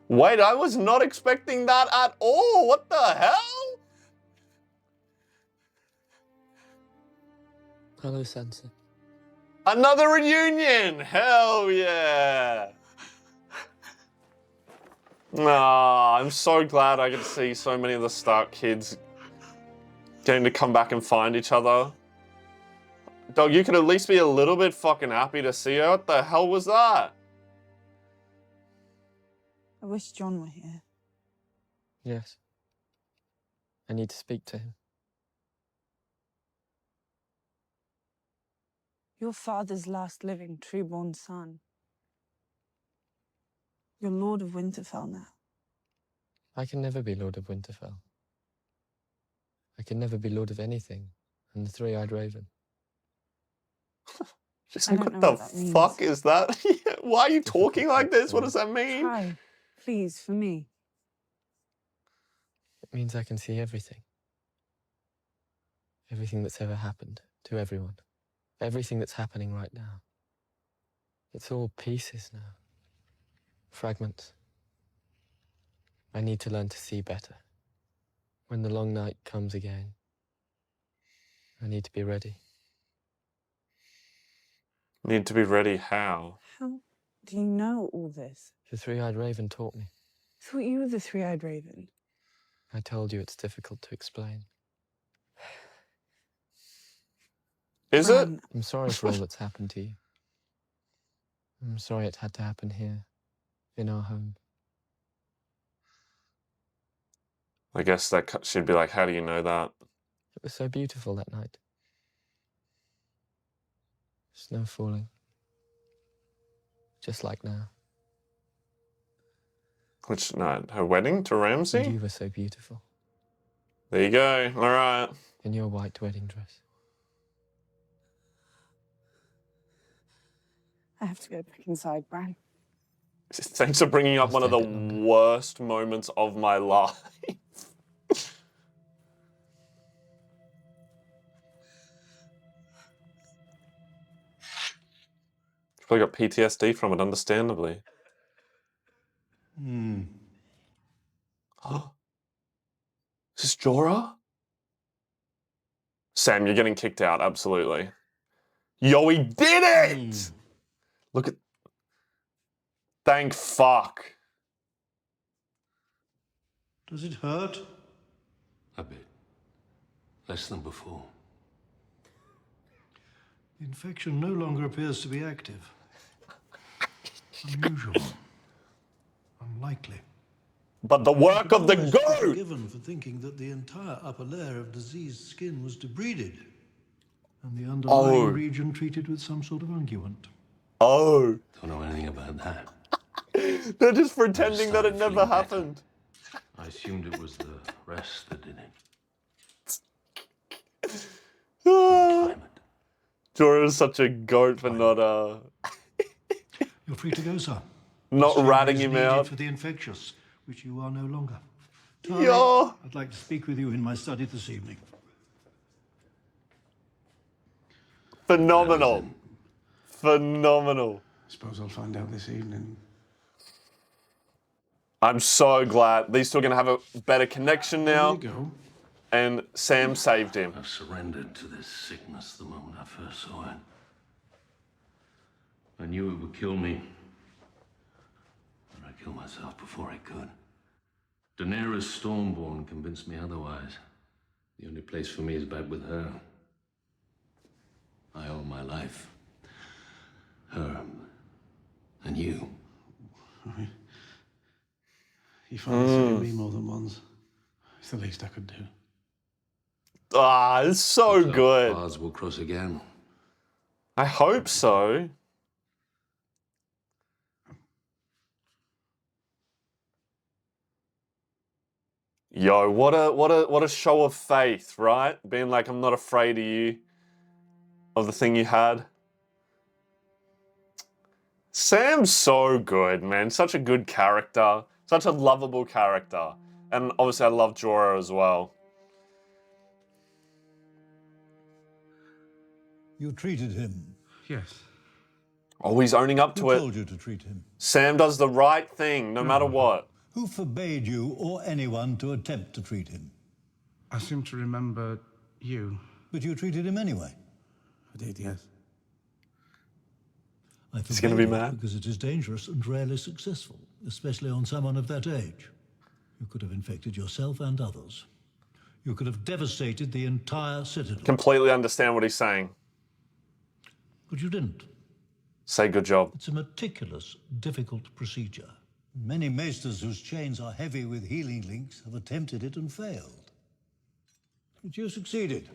Wait, I was not expecting that at all. What the hell? Hello, Sansa. Another reunion! Hell yeah! Ah, I'm so glad I get to see so many of the Stark kids getting to come back and find each other. Dog, you could at least be a little bit fucking happy to see her. What the hell was that? I wish John were here. Yes. I need to speak to him. Your father's last living true-born son. You're Lord of Winterfell now. I can never be Lord of Winterfell. I can never be Lord of anything. And the Three-Eyed Raven. Just like, what the fuck is that? Why are you talking like this? What does that mean? Try, please, for me. It means I can see everything. Everything that's ever happened to everyone. Everything that's happening right now. It's all pieces now. Fragments. I need to learn to see better. When the long night comes again, I need to be ready. Need to be ready how? How do you know all this? The Three-Eyed Raven taught me. I thought you were the Three-Eyed Raven. I told you it's difficult to explain. Is it? I'm sorry for all that's happened to you. I'm sorry it had to happen here, in our home. I guess that she'd be like, how do you know that? was so beautiful that night. Snow falling. Just like now. Which night? Her wedding to Ramsay? And you were so beautiful. There you go. All right. In your white wedding dress. I have to go back inside, Bran. Thanks for bringing up one of the worst moments of my life. Probably got PTSD from it, understandably. Is this Jorah? Sam, you're getting kicked out, absolutely. Yo, he did it! Look at... Thank fuck. Does it hurt? A bit. Less than before. The infection no longer appears to be active. Unusual. Unlikely. But the work of the Almost goat! forgiven for thinking that the entire upper layer of diseased skin was debrided, and the underlying region treated with some sort of unguent. Oh. Don't know anything about that. They're just pretending that it never happened. I assumed it was the rest that did it. Jorah is such a goat for not You're free to go, sir. not This ratting is him needed out. for the infectious, which you are no longer. Yeah. I'd like to speak with you in my study this evening. Phenomenal. Phenomenal. Suppose I'll find out this evening. I'm so glad. These two are going to have a better connection now. There you go. And Sam saved him. I surrendered to this sickness the moment I first saw it. I knew it would kill me. But I killed myself before I could. Daenerys Stormborn convinced me otherwise. The only place for me is back with her. I owe my life. Her. And you. You finally saved me more than once. It's the least I could do. Ah, it's so good. Paths will cross again. I hope so. Yo, what a show of faith, right? Being like, I'm not afraid of you, of the thing you had. Sam's so good, man. Such a good character. Such a lovable character. And obviously I love Jorah as well. You treated him. Yes. Oh, he's owning up to Who it. told you to treat him? Sam does the right thing, no matter what. Who forbade you or anyone to attempt to treat him? I seem to remember you. But you treated him anyway. I did, yes. I He's gonna be forbade it mad. because it is dangerous and rarely successful, especially on someone of that age. You could have infected yourself and others. You could have devastated the entire citadel. Completely understand what he's saying. But you didn't. Say good job. It's a meticulous, difficult procedure. Many maesters whose chains are heavy with healing links have attempted it and failed. But you succeeded.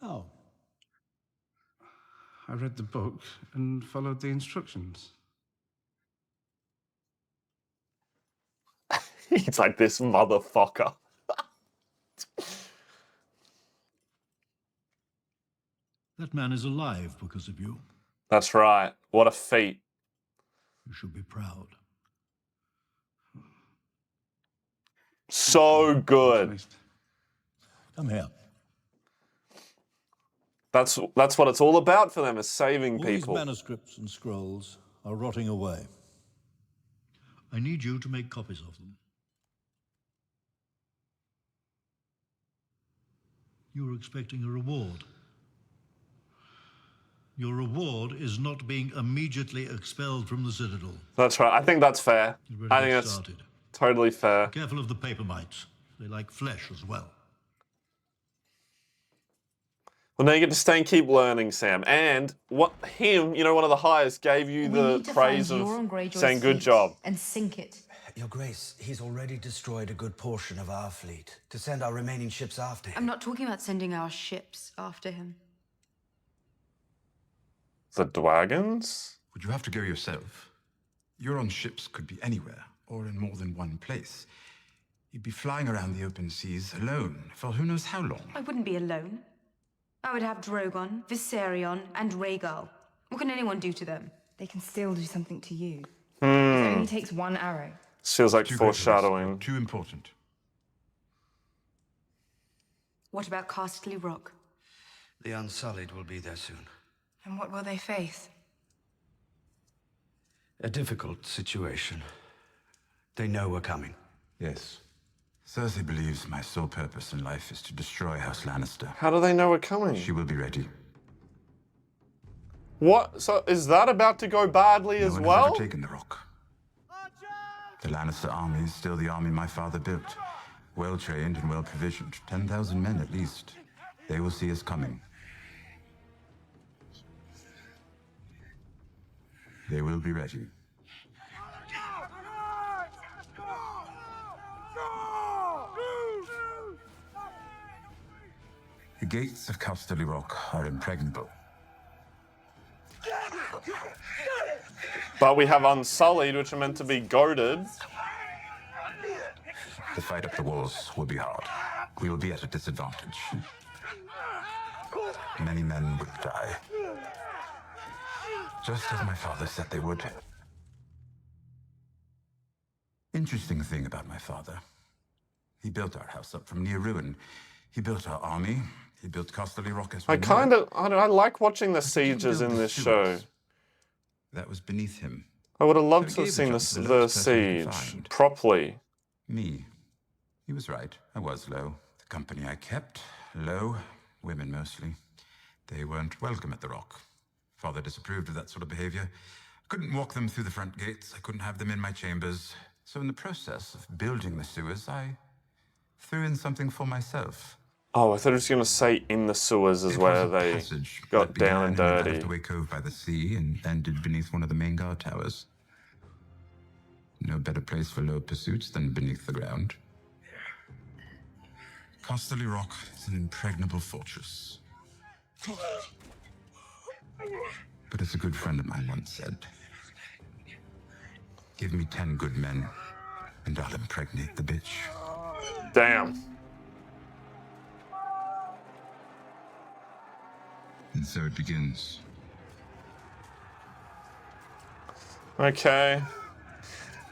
How? I read the book and followed the instructions. He's like, this motherfucker. That man is alive because of you. That's right. What a feat. You should be proud. So good. Come here. That's what it's all about for them, is saving All these people. manuscripts and scrolls are rotting away. I need you to make copies of them. You were expecting a reward. Your reward is not being immediately expelled from the Citadel. That's right. I think that's fair. You better I get think that's started. totally fair. Careful of the paper mites. They like flesh as well. Well, now you get to stay and keep learning, Sam. And one of the highest, gave you the praise of saying good job. And sink it. Your Grace, he's already destroyed a good portion of our fleet. To send our remaining ships after him. I'm not talking about sending our ships after him. The dragons? Would you have to go yourself? Euron's ships could be anywhere, or in more than one place. You'd be flying around the open seas alone for who knows how long. I wouldn't be alone. I would have Drogon, Viserion, and Rhaegal. What can anyone do to them? They can still do something to you. Hmm. It only takes one arrow. This feels like Too foreshadowing. Too important. What about Casterly Rock? The Unsullied will be there soon. And what will they face? A difficult situation. They know we're coming. Yes. Cersei believes my sole purpose in life is to destroy House Lannister. How do they know we're coming? She will be ready. What? So is that about to go badly as No one well? has ever taken the Rock. The Lannister army is still the army my father built. Well-trained and well-provisioned. 10,000 men at least. They will see us coming. They will be ready. The gates of Casterly Rock are impregnable. But we have Unsullied, which are meant to be goaded. The fight up the walls will be hard. We will be at a disadvantage. Many men would die. Just as my father said they would. Interesting thing about my father. He built our house up from near ruin. He built our army. He built Casterly Rock as we know. I like watching the sieges in this show. That was beneath him. I would have loved So to he have gave seen the job to the the lowest person he could siege find. properly. Me. He was right. I was low. The company I kept, low. Women mostly. They weren't welcome at the Rock. Father disapproved of that sort of behavior. I couldn't walk them through the front gates. I couldn't have them in my chambers. So in the process of building the sewers, I threw in something for myself. Oh, I thought it was going to say in the sewers is It where was a they passage got that down and began in an dirty. out-of-the-way cove by the sea and ended beneath one of the main guard towers. No better place for low pursuits than beneath the ground. Casterly Rock is an impregnable fortress. But as a good friend of mine once said, give me 10 good men, and I'll impregnate the bitch. Damn. And so it begins. Okay.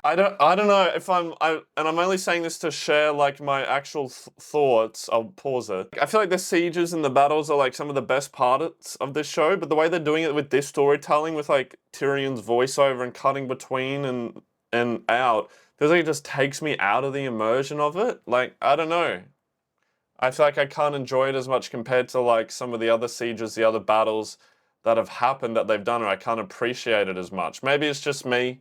I don't know if and I'm only saying this to share like my actual thoughts. I'll pause it. I feel like the sieges and the battles are like some of the best parts of this show, but the way they're doing it with this storytelling, with like Tyrion's voiceover and cutting between and out, feels like it just takes me out of the immersion of it. Like, I don't know. I feel like I can't enjoy it as much compared to like some of the other sieges, the other battles that have happened that they've done, or I can't appreciate it as much. Maybe it's just me.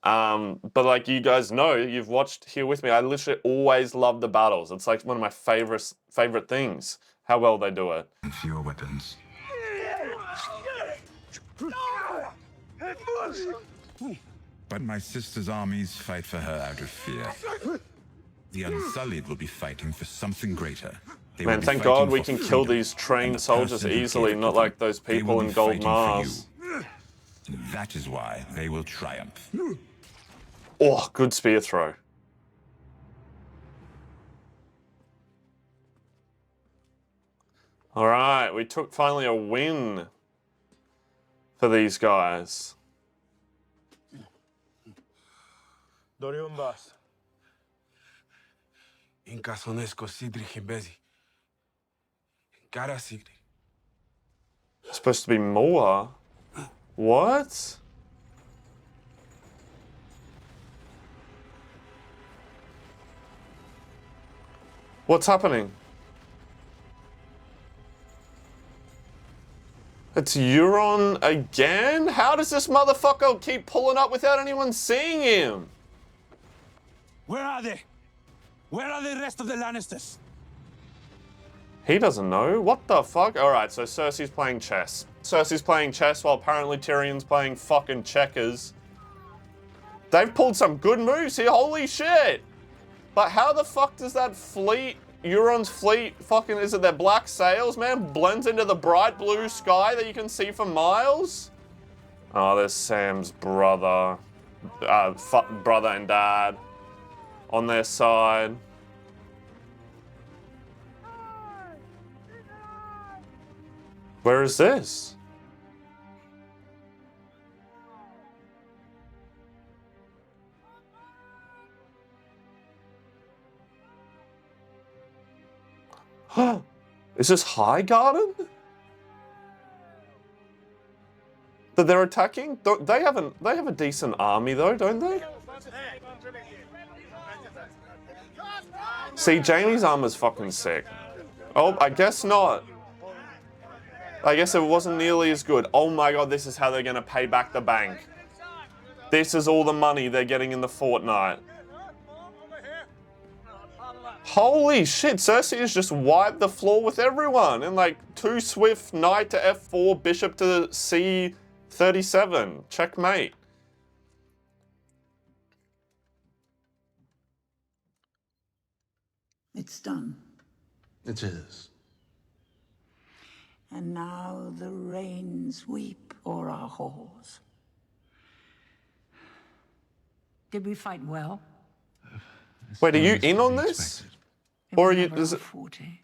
But like you guys know, you've watched here with me, I literally always love the battles. It's like one of my favorite things, how well they do it. And fewer weapons. But my sister's armies fight for her out of fear. The Unsullied will be fighting for something greater. They Man, will be thank fighting God we for can kill freedom, these and trained the soldiers person who easily, gave it not to like them. those They people will in be gold fighting for masks. you. That is why they will triumph. Oh, good spear throw. All right, we took finally a win for these guys. Dorion Bass. Inkasonesko Sidri Himbezi. Gara Sigri. Supposed to be more. What? What's happening? It's Euron again? How does this motherfucker keep pulling up without anyone seeing him? Where are they? Where are the rest of the Lannisters? He doesn't know. What the fuck? Alright, so Cersei's playing chess. Cersei's playing chess while apparently Tyrion's playing fucking checkers. They've pulled some good moves here, holy shit! But how the fuck does that fleet, Euron's fleet, fucking, is it their black sails, man, blends into the bright blue sky that you can see for miles? Oh, there's Sam's brother, brother and dad on their side. Where is this? Is this High Garden? That they're attacking? They have a decent army though, don't they? See, Jaime's armor's fucking sick. Oh, I guess not. I guess it wasn't nearly as good. Oh my god, this is how they're gonna pay back the bank. This is all the money they're getting in the fortnight. Holy shit, Cersei has just wiped the floor with everyone. And like, too swift, knight to f4, bishop to c37. Checkmate. It's done. It is. And now the rains weep o'er our halls. Did we fight well? Wait, are you in on this? Or are you? Is it, 40.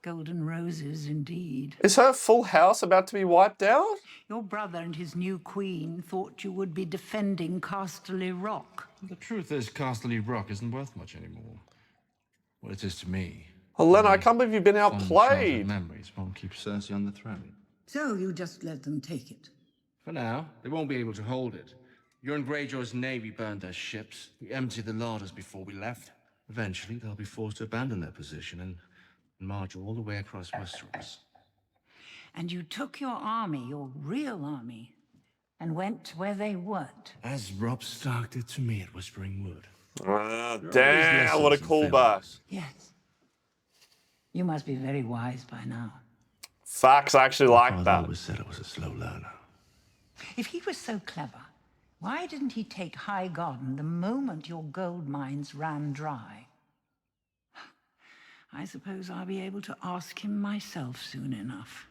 Golden roses, indeed. is her full house about to be wiped out? Your brother and his new queen thought you would be defending Casterly Rock. The truth is, Casterly Rock isn't worth much anymore. What it is to me. Helena, I can't believe you've been outplayed. Memories won't keep Cersei on the throne. So you just let them take it? For now, they won't be able to hold it. Euron Greyjoy's navy burned their ships. We emptied the larders before we left. Eventually, they'll be forced to abandon their position and march all the way across Westeros. And you took your army, your real army, and went where they weren't. As Robb Stark did to me at Whispering Wood. Damn, what a callback. Yes. You must be very wise by now. Facts, I actually like Father that. always said I was a slow learner. If he was so clever, why didn't he take High Garden the moment your gold mines ran dry? I suppose I'll be able to ask him myself soon enough.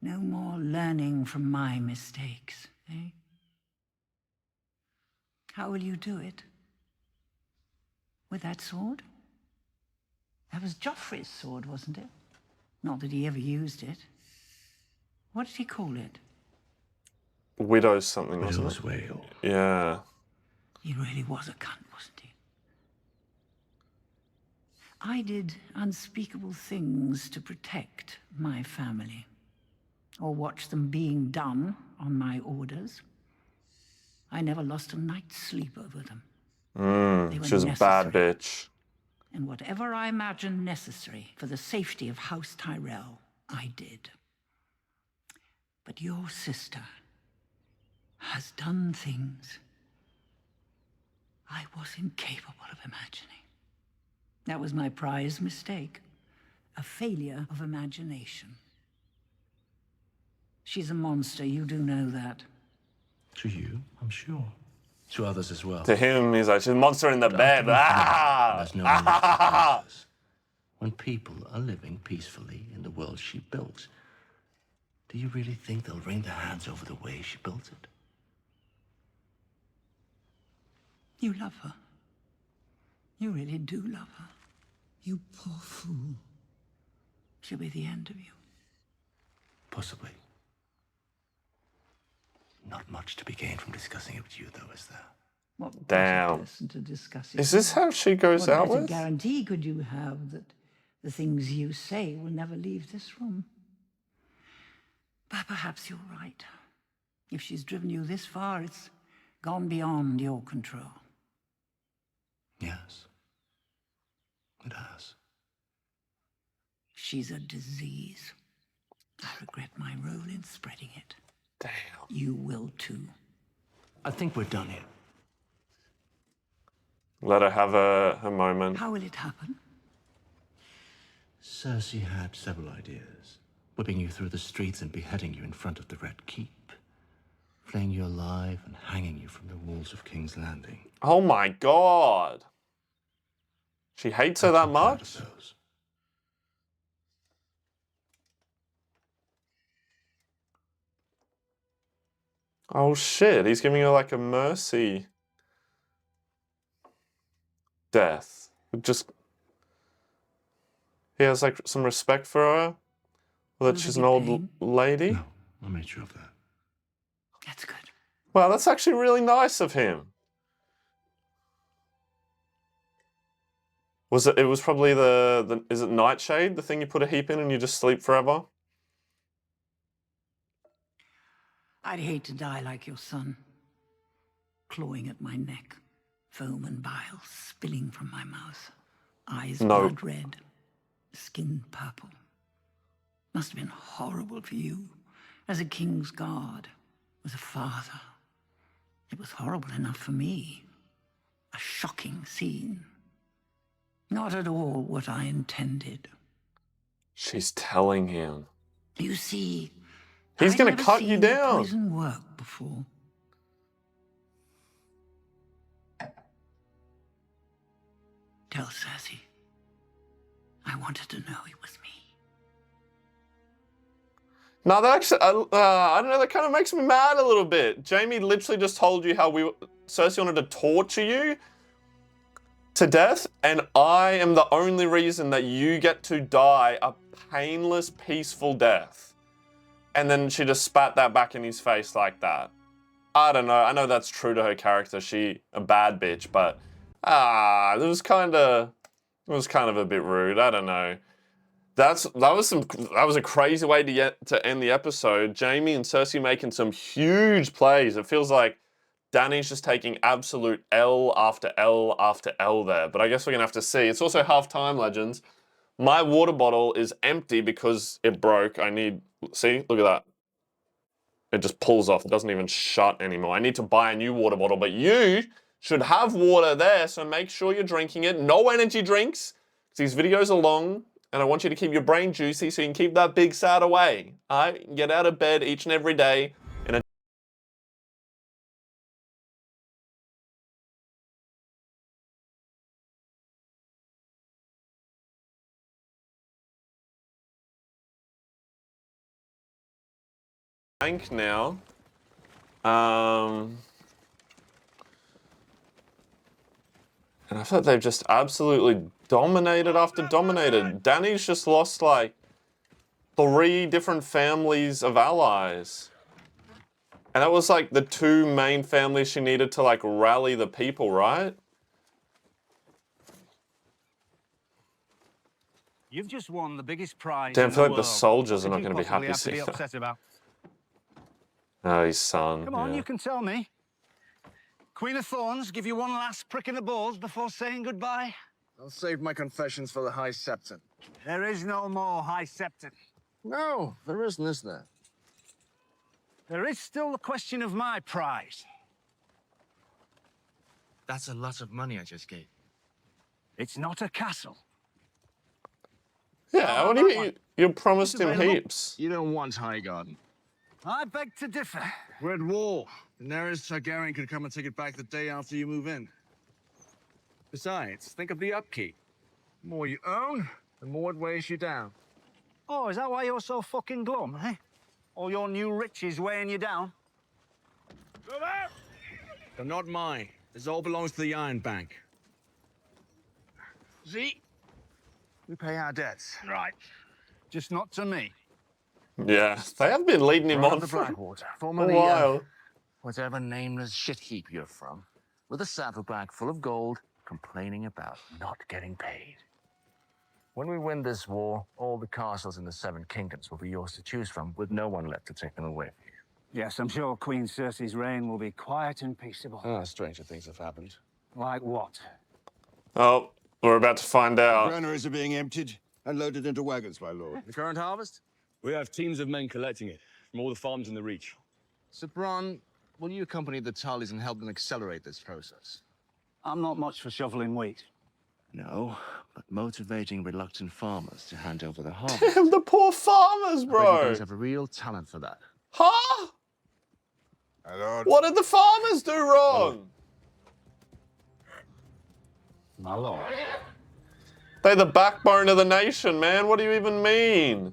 No more learning from my mistakes, eh? How will you do it? With that sword? That was Joffrey's sword, wasn't it? Not that he ever used it. What did he call it? Widow's something, wasn't Widow's it? Wail. Yeah. He really was a cunt, wasn't he? I did unspeakable things to protect my family, or watch them being done on my orders. I never lost a night's sleep over them. She was a bad bitch. And whatever I imagined necessary for the safety of House Tyrell, I did. But your sister has done things I was incapable of imagining. That was my prize mistake. A failure of imagination. She's a monster, you do know that. To you, I'm sure. To others as well. To him, he's like, she's a monster in the bed. There's no one left to us. When people are living peacefully in the world she built, do you really think they'll wring their hands over the way she built it? You love her. You really do love her. You poor fool. She'll be the end of you. Possibly. Not much to be gained from discussing it with you, though, is there? What Damn. person to discuss it Is this how she goes out What with? guarantee could you have that the things you say will never leave this room? But perhaps you're right. If she's driven you this far, it's gone beyond your control. Yes. It has. She's a disease. I regret my role in spreading it. Damn. You will too. I think we're done here. Let her have her moment. How will it happen? Cersei had several ideas. Whipping you through the streets and beheading you in front of the Red Keep. flaying you alive and hanging you from the walls of King's Landing. Oh my god. She hates her that much? Oh shit, he's giving her like a mercy death. Just, he has like some respect for her? Or that she's an old lady? No, I made sure of that. That's good. Wow, that's actually really nice of him. It was probably is it Nightshade, the thing you put a heap in and you just sleep forever? I'd hate to die like your son, clawing at my neck, foam and bile spilling from my mouth, eyes blood red, skin purple. Must have been horrible for you, as a king's guard, as a father. It was horrible enough for me. A shocking scene. Not at all what I intended. She's telling him. You see, he's going to cut you down. Poison work before. Tell Cersei. I wanted to know it was me. No, that actually, I don't know, that kind of makes me mad a little bit. Jaime literally just told you how Cersei wanted to torture you to death, and I am the only reason that you get to die a painless, peaceful death. And then she just spat that back in his face like that. I don't know, I know that's true to her character, she a bad bitch, but it was kind of a bit rude, I don't know. That was a crazy way to end the episode. Jaime and Cersei making some huge plays. It feels like Dany's just taking absolute L after L after L there. But I guess we're gonna have to see. It's also half-time, legends. My water bottle is empty because it broke. See, look at that. It just pulls off. It doesn't even shut anymore. I need to buy a new water bottle, but you should have water there, so make sure you're drinking it. No energy drinks, because these videos are long. And I want you to keep your brain juicy so you can keep that big sad away. All right? Get out of bed each and every day in a bank now. And I feel like they've just absolutely dominated after dominated. Dany's just lost like 3 different families of allies. And that was like the 2 main families she needed to like rally the people, right? You've just won the biggest prize. Damn, I in feel the like the world. soldiers are What not could going to you be happy possibly have to seeing be that. upset about? Oh, his son. Come on, yeah. you can tell me. Queen of Thorns give you one last prick in the balls before saying goodbye? I'll save my confessions for the High Septon. There is no more High Septon. No, there isn't, is there? There is still the question of my prize. That's a lot of money I just gave. It's not a castle. Yeah, what do you mean? You promised him heaps. You don't want Highgarden. I beg to differ. We're at war. Daenerys Targaryen could come and take it back the day after you move in. Besides, think of the upkeep. The more you own, the more it weighs you down. Oh, is that why you're so fucking glum, eh? All your new riches weighing you down? They're not mine. This all belongs to the Iron Bank. See? We pay our debts. Right. Just not to me. Yeah, they have been leading him on the for Blackwater, a formerly while. whatever nameless shit heap you're from, with a saddlebag full of gold, complaining about not getting paid. When we win this war, all the castles in the 7 kingdoms will be yours to choose from, with no one left to take them away from you. Yes, I'm sure Queen Cersei's reign will be quiet and peaceable. Stranger things have happened. Like what? Oh, we're about to find out. Granaries are being emptied and loaded into wagons, my lord. The current harvest? We have teams of men collecting it from all the farms in the Reach. Sir Bronn, will you accompany the Tullys and help them accelerate this process? I'm not much for shoveling wheat. No, but motivating reluctant farmers to hand over the harvest. Damn, the poor farmers, I bet bro. you guys have a real talent for that. Huh? My lord. What did the farmers do wrong? My lord. They're the backbone of the nation, man. What do you even mean?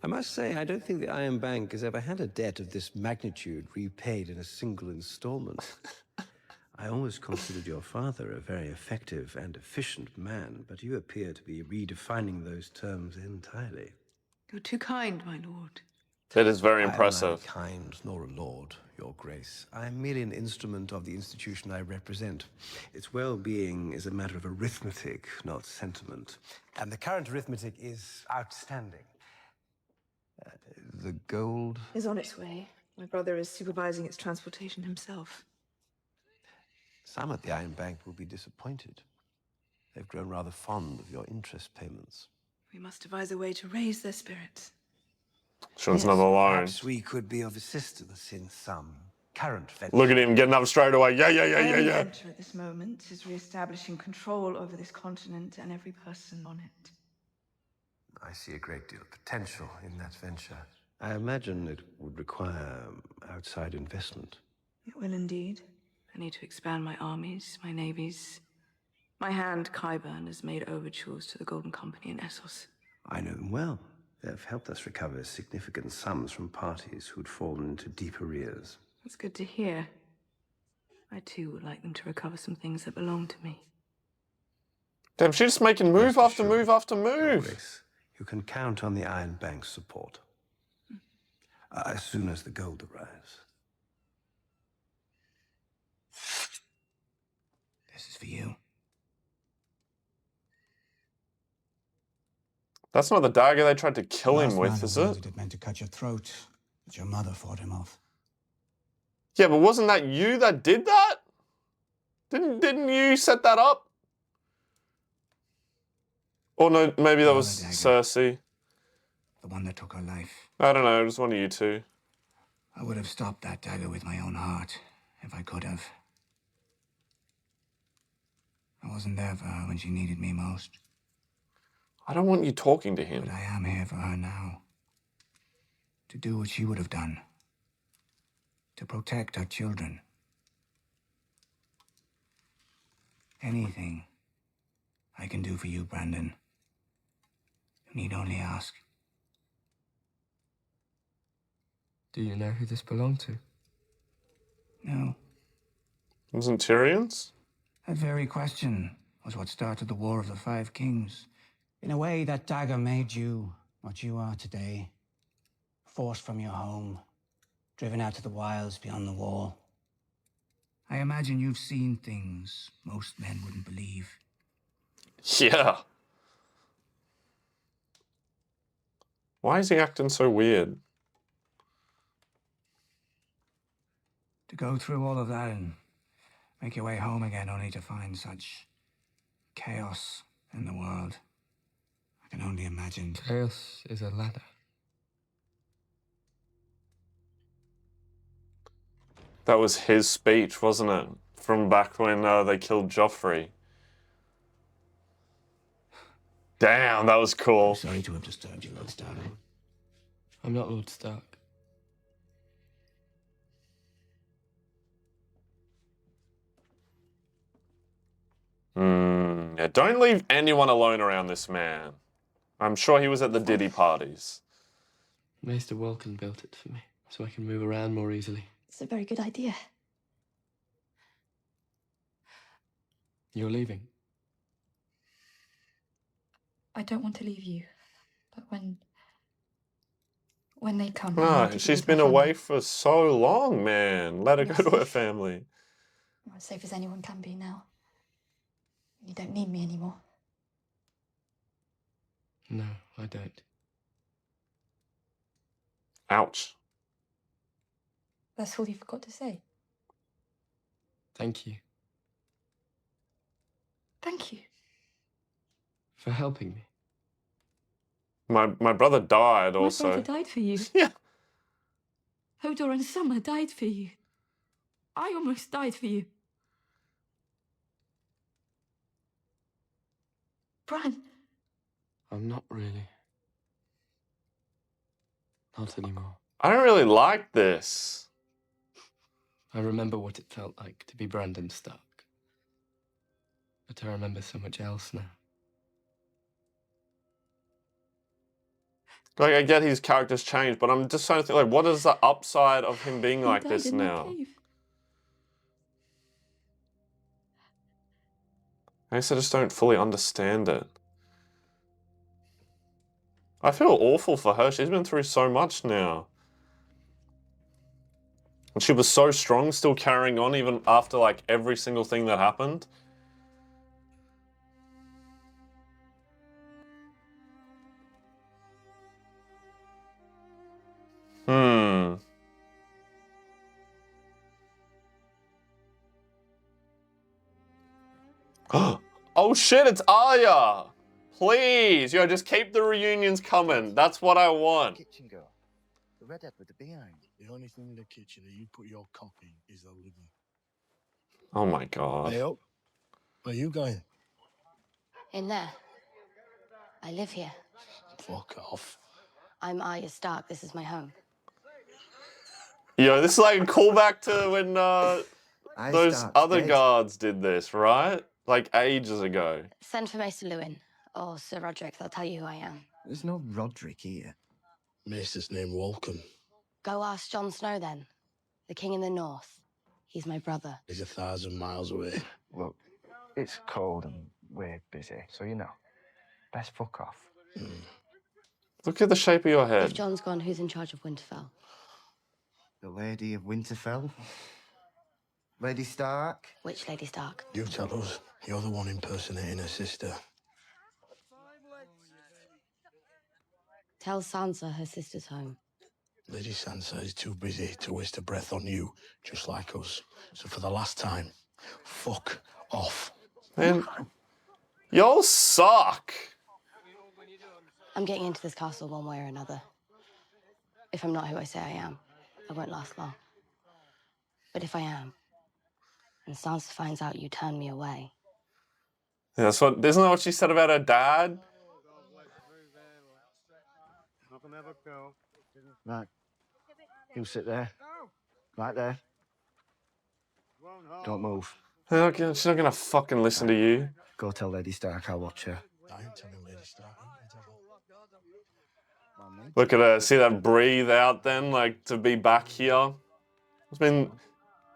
I must say, I don't think the Iron Bank has ever had a debt of this magnitude repaid in a single installment. I always considered your father a very effective and efficient man, but you appear to be redefining those terms entirely. You're too kind, my lord. It is very I am impressive. neither kind nor a lord, your grace. I am merely an instrument of the institution I represent. Its well-being is a matter of arithmetic, not sentiment. And the current arithmetic is outstanding. The gold... Is on its way. My brother is supervising its transportation himself. Some at the Iron Bank will be disappointed. They've grown rather fond of your interest payments. We must devise a way to raise their spirits. Sean's not alone. Perhaps we could be of assistance in some current venture. Look at him getting up straight away. Yeah. My only venture at this moment is re-establishing control over this continent and every person on it. I see a great deal of potential in that venture. I imagine it would require outside investment. It will indeed. I need to expand my armies, my navies. My hand, Qyburn, has made overtures to the Golden Company in Essos. I know them well. They've helped us recover significant sums from parties who'd fallen into deep arrears. That's good to hear. I too would like them to recover some things that belong to me. Damn, she's just making move after move after move. Grace, you can count on the Iron Bank's support. As soon as the gold arrives. This is for you. That's not the dagger they tried to kill him with, is it? It meant to cut your throat, but your mother fought him off. Yeah, but wasn't that you that did that? Didn't you set that up? Or no, maybe that was Cersei. The one that took her life. I don't know, it was one of you two. I would have stopped that dagger with my own heart, if I could have. I wasn't there for her when she needed me most. I don't want you talking to him. But I am here for her now. To do what she would have done. To protect her children. Anything I can do for you, Brandon. You need only ask. Do you know who this belonged to? No. Wasn't Tyrion's? That very question was what started the War of the Five Kings. In a way, that dagger made you what you are today. Forced from your home, driven out to the wilds beyond the wall. I imagine you've seen things most men wouldn't believe. Yeah. Why is he acting so weird? To go through all of that and make your way home again only to find such chaos in the world. I can only imagine. Chaos is a ladder. That was his speech, wasn't it? From back when they killed Joffrey. Damn, that was cool. Sorry to have disturbed you, Lord Stark. I'm not Lord Stark. Yeah, don't leave anyone alone around this man. I'm sure he was at the Diddy parties. Maester Welkin built it for me, so I can move around more easily. It's a very good idea. You're leaving? I don't want to leave you, but when they come... No, she's been away for so long, man. Let her go to her family. I'm as safe as anyone can be now. You don't need me anymore. No, I don't. Ouch. That's all you forgot to say. Thank you. Thank you. For helping me. My brother died also. My brother died for you. Yeah. Hodor and Summer died for you. I almost died for you. Bran, I'm not really. Not anymore. I don't really like this. I remember what it felt like to be Brandon Stark. But I remember so much else now. Like, I get his character's changed, but I'm just trying to think, like, what is the upside of him being like this now? I guess I just don't fully understand it. I feel awful for her. She's been through so much now. And she was so strong, still carrying on even after, like, every single thing that happened. Hmm. Oh shit, it's Arya! Please, yo, just keep the reunions coming. That's what I want. Kitchen girl. The redhead with the behind. The only thing in the kitchen that you put your cock in is the liver. Oh my god. Hey up. Where you going? In there. I live here. Fuck off. I'm Arya Stark. This is my home. Yo, this is like a callback to when those Stark's other dead. guards did this, right? Like ages ago. Send for Maester Lewin or Sir Roderick. They'll tell you who I am. There's no Roderick here. Maester's name Walcom. Go ask Jon Snow then. The king in the north. He's my brother. He's 1,000 miles away. Look, it's cold and we're busy, so you know. Best fuck off. Look at the shape of your If head. Jon's gone, who's in charge of Winterfell? The Lady of Winterfell? Lady Stark? Which Lady Stark? You tell us. You're the one impersonating her sister. Tell Sansa her sister's home. Lady Sansa is too busy to waste her breath on you, just like us. So for the last time, fuck off. Man, y'all suck. I'm getting into this castle one way or another. If I'm not who I say I am, I won't last long. But if I am, and Sansa finds out you turned me away, Yeah, isn't that what she said about her dad? Right. You sit there. Right there. Don't move. She's not gonna fucking listen to you. Go tell Lady Stark I'll watch her. Look at her. See that breathe out then, like to be back here. It's been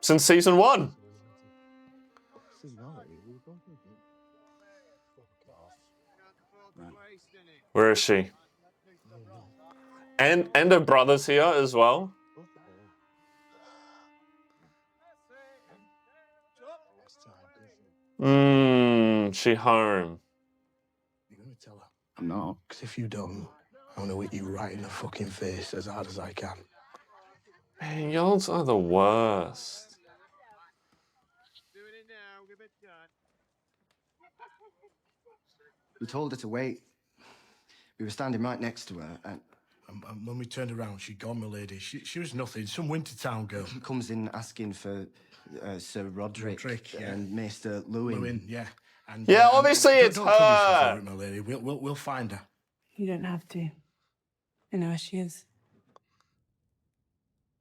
since season 1. Where is she? And her brother's here as well. She home. You're gonna tell her? I'm not. Because if you don't, I'm gonna hit you right in the fucking face as hard as I can. Man, y'all are the worst. We told her to wait. We were standing right next to her, and when we turned around, she'd gone, my lady. She was nothing, some Wintertown girl. Comes in asking for Sir Roderick and Maester Lewin. Yeah. And, Yeah, obviously it's don't come yourself her. over it, my lady. We'll find her. You don't have to. I know where she is.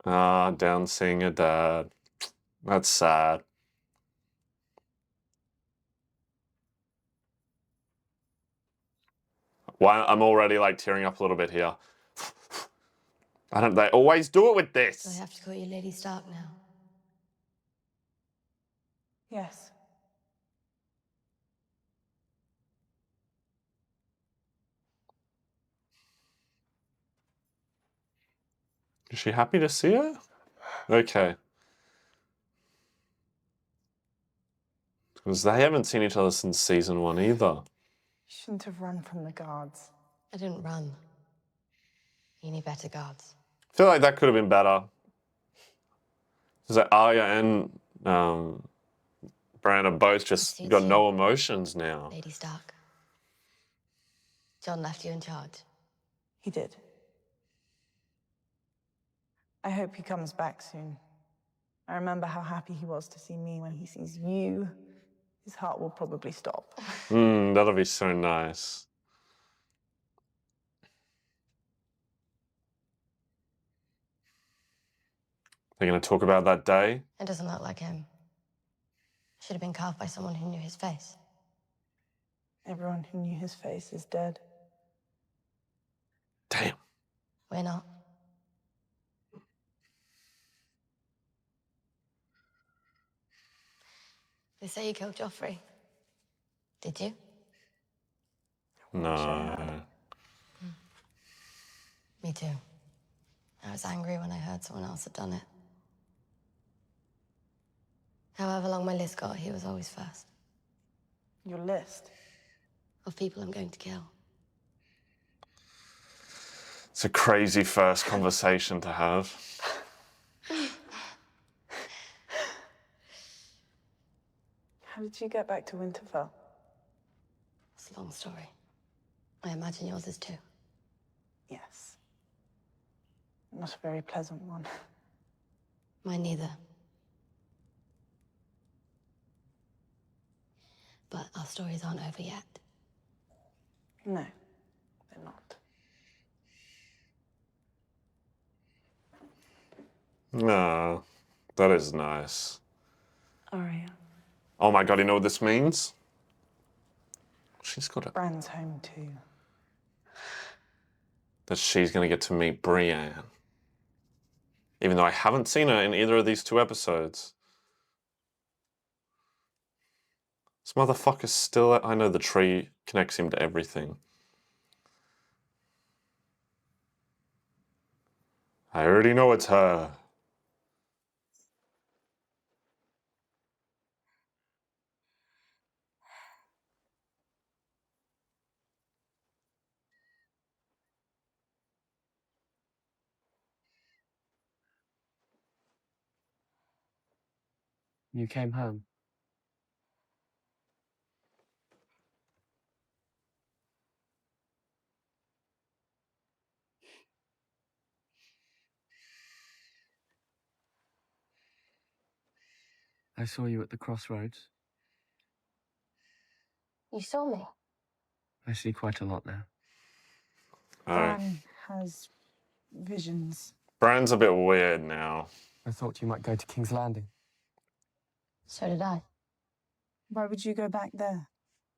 Ah, down seeing her dad. That's sad. Why I'm already like tearing up a little bit here. They always do it with do I this. have to call you Lady Stark now? Yes. Is she happy to see her? Okay. Because they haven't seen each other since season 1 either. You shouldn't have run from the guards. I didn't run. You need better guards. I feel like that could have been better. Because like Arya and Bran have both just got no emotions now. Lady Stark. Jon left you in charge. He did. I hope he comes back soon. I remember how happy he was to see me. When he sees you, his heart will probably stop. That'll be so nice. They're going to talk about that day? It doesn't look like him. Should have been carved by someone who knew his face. Everyone who knew his face is dead. Damn. We're not. They say you killed Joffrey. Did you? No. Me too. I was angry when I heard someone else had done it. However long my list got, he was always first. Your list? Of people I'm going to kill. It's a crazy first conversation to have. How did you get back to Winterfell? It's a long story. I imagine yours is too. Yes. Not a very pleasant one. Mine neither. But our stories aren't over yet. No, they're not. No, that is nice. Arya. Oh my god, you know what this means? She's got it. Bran's home too. That she's going to get to meet Brienne. Even though I haven't seen her in either of these 2 episodes. This motherfucker's still... I know the tree connects him to everything. I already know it's her. You came home. I saw you at the crossroads. You saw me? I see quite a lot now. Bran has visions. Bran's a bit weird now. I thought you might go to King's Landing. So did I. Why would you go back there?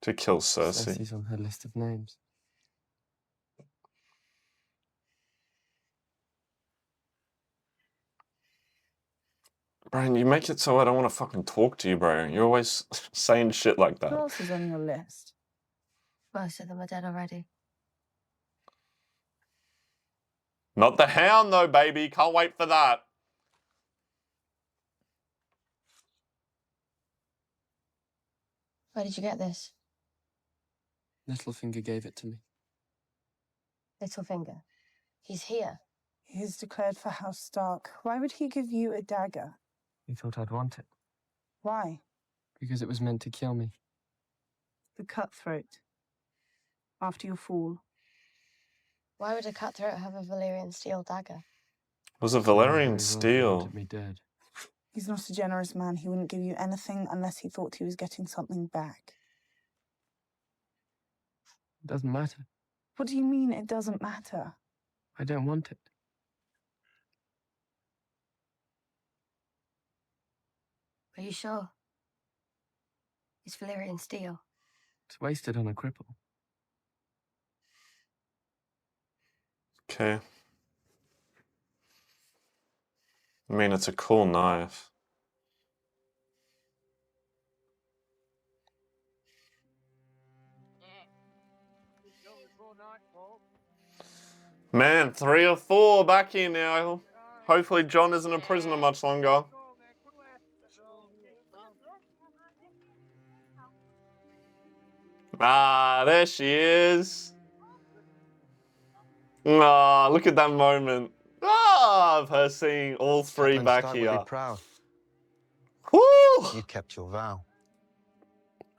To kill Cersei. Cersei's on her list of names. Brian, you make it so I don't want to fucking talk to you, bro. You're always saying shit like that. Who else is on your list? Most of them are dead already. Not the Hound, though, baby. Can't wait for that. Where did you get this? Littlefinger gave it to me. Littlefinger. He's here. He is declared for House Stark. Why would he give you a dagger? He thought I'd want it. Why? Because it was meant to kill me. The cutthroat. After your fall. Why would a cutthroat have a Valyrian steel dagger? It was a Valyrian He steel. wanted me dead. He's not a generous man. He wouldn't give you anything unless he thought he was getting something back. It doesn't matter. What do you mean it doesn't matter? I don't want it. Are you sure? It's Valyrian steel. It's wasted on a cripple. Okay. I mean, it's a cool knife. Man, 3 or 4 back here now. Hopefully Jon isn't a prisoner much longer. Ah, there she is. Ah, look at that moment. Ah, of her seeing all 3 back Stark here. would be proud. Woo! You kept your vow.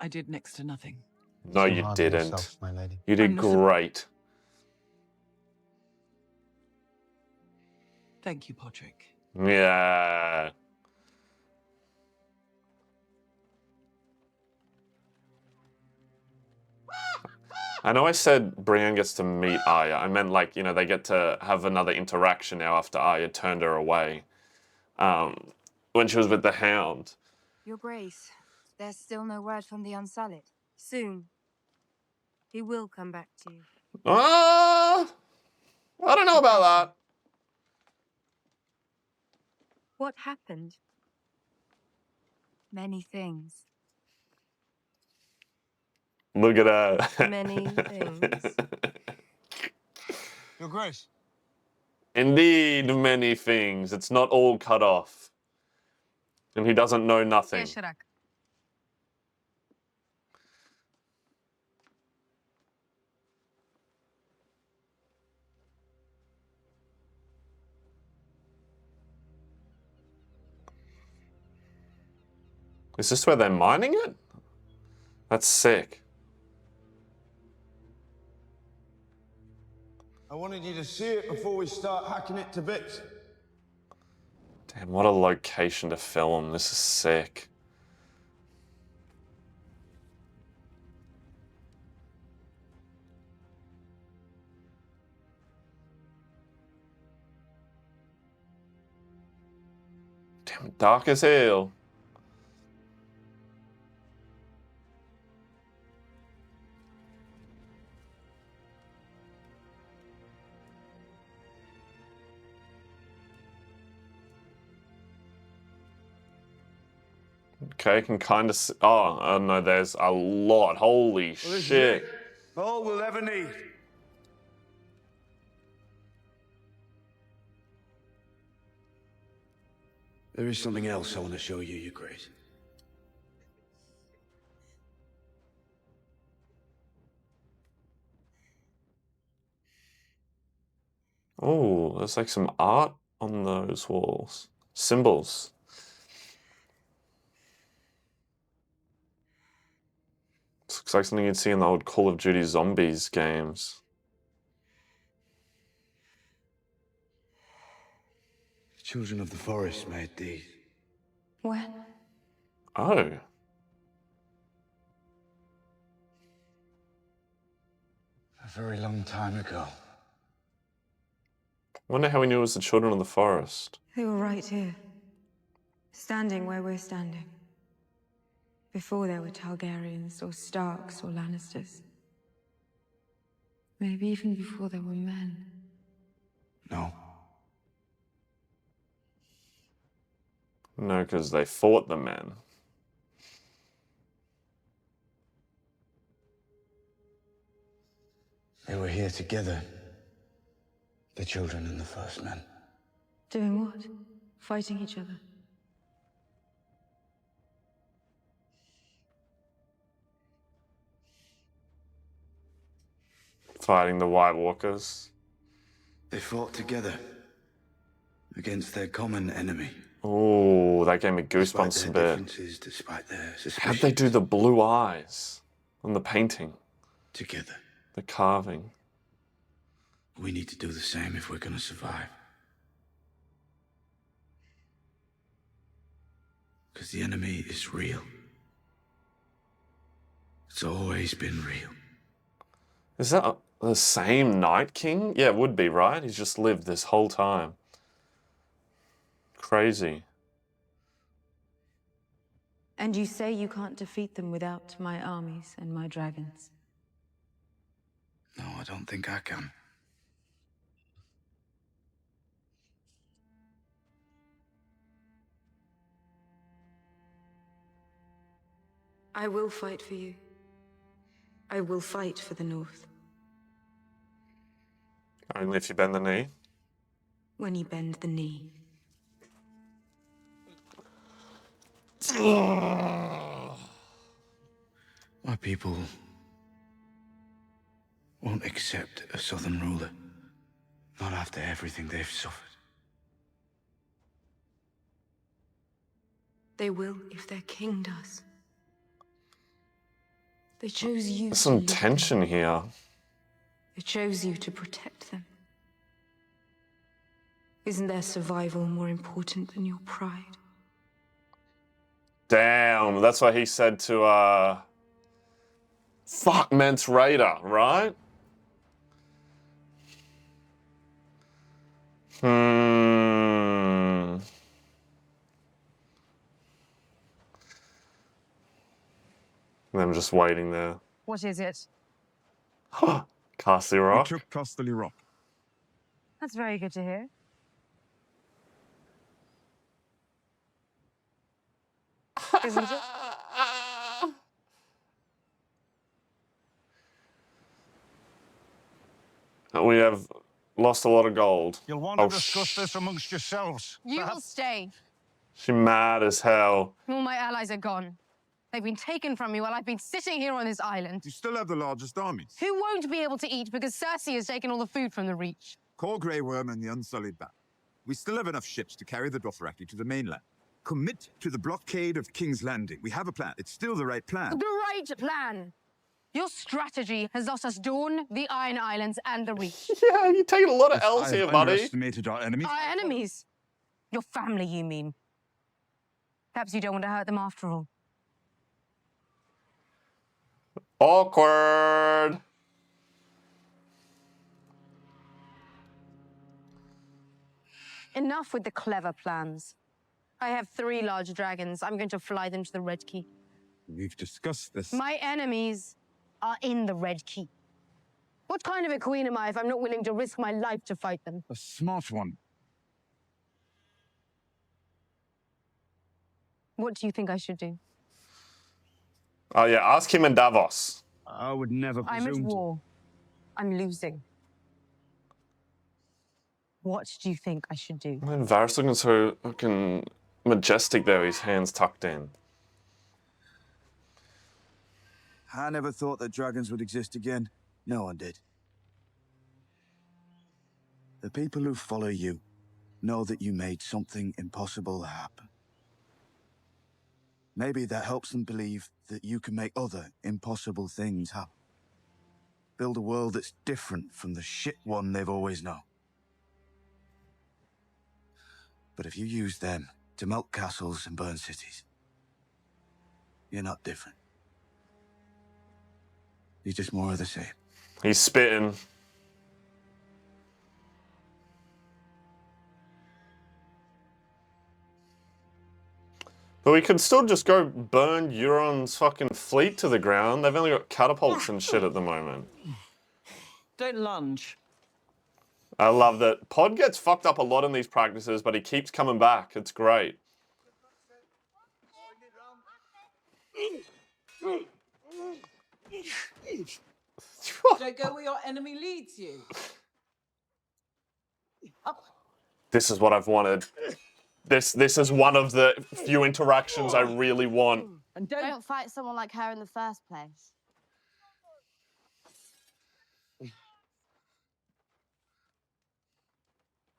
I did next to nothing. No, So you hard on didn't. yourself, my lady. You did great. Thank you, Podrick. Yeah. I know I said Brienne gets to meet Arya. I meant, like, you know, they get to have another interaction now after Arya turned her away. when she was with the Hound. Your Grace, there's still no word from the Unsullied. Soon, he will come back to you. I don't know about that. What happened? Many things. Look at her. Many things. Your Grace. Indeed, many things. It's not all cut off. And he doesn't know nothing. Is this where they're mining it? That's sick. I wanted you to see it before we start hacking it to bits. Damn, what a location to film. This is sick. Damn, dark as hell. Okay, can kind of. Oh, no, there's a lot. Holy shit. All we'll ever need. There is something else I want to show you, Your Grace. Oh, there's like some art on those walls. Symbols. This looks like something you'd see in the old Call of Duty Zombies games. The children of the forest made these. When? Oh. A very long time ago. Wonder how he knew it was the children of the forest. They were right here. Standing where we're standing. Before there were Targaryens, or Starks, or Lannisters. Maybe even before there were men. No. No, because they fought the men. They were here together. The children and the first men. Doing what? Fighting each other? Fighting the White Walkers. They fought together. Against their common enemy. Oh, that gave me goosebumps Despite a their bit. differences, despite their How'd suspicions. they do the blue eyes on the painting? Together. The carving. We need to do the same if we're gonna survive. Because the enemy is real. It's always been real. Is that the same Night King? Yeah, it would be, right? He's just lived this whole time. Crazy. And you say you can't defeat them without my armies and my dragons? No, I don't think I can. I will fight for you. I will fight for the North. Only if you bend the knee. When you bend the knee. My people won't accept a southern ruler. Not after everything they've suffered. They will if their king does. They chose you. There's some tension here. They chose you to protect them. Isn't their survival more important than your pride? Damn, that's what he said to, fuck, Mance Raider, right? And them just waiting there. What is it? Castle We Rock. took Castle Rock. That's very good to hear. Isn't it? We have lost a lot of gold. You'll want to discuss this amongst yourselves. You will stay. She mad as hell. All my allies are gone. They've been taken from me while I've been sitting here on this island. You still have the largest armies. Who won't be able to eat because Cersei has taken all the food from the Reach? Call Grey Worm and the Unsullied Bat. We still have enough ships to carry the Dothraki to the mainland. Commit to the blockade of King's Landing. We have a plan. It's still the right plan. The right plan. Your strategy has lost us Dawn, the Iron Islands, and the Reach. Yeah, you're taking a lot of L's here, buddy. Underestimated our enemies. Our enemies? Your family, you mean? Perhaps you don't want to hurt them after all. Awkward. Enough with the clever plans. I have 3 large dragons. I'm going to fly them to the Red Keep. We've discussed this. My enemies are in the Red Keep. What kind of a queen am I if I'm not willing to risk my life to fight them? A smart one. What do you think I should do? Oh yeah, ask him in Davos. I would never I'm presume at to. war. I'm losing. What do you think I should do? Man, Varys looking so fucking majestic there, his hands tucked in. I never thought that dragons would exist again. No one did. The people who follow you know that you made something impossible happen. Maybe that helps them believe that you can make other impossible things happen. Build a world that's different from the shit one they've always known. But if you use them to melt castles and burn cities, you're not different. You're just more of the same. He's spitting. But we could still just go burn Euron's fucking fleet to the ground. They've only got catapults and shit at the moment. Don't lunge. I love that. Pod gets fucked up a lot in these practices, but he keeps coming back. It's great. Don't go where your enemy leads you. This is what I've wanted. This is one of the few interactions I really want. And don't fight someone like her in the first place.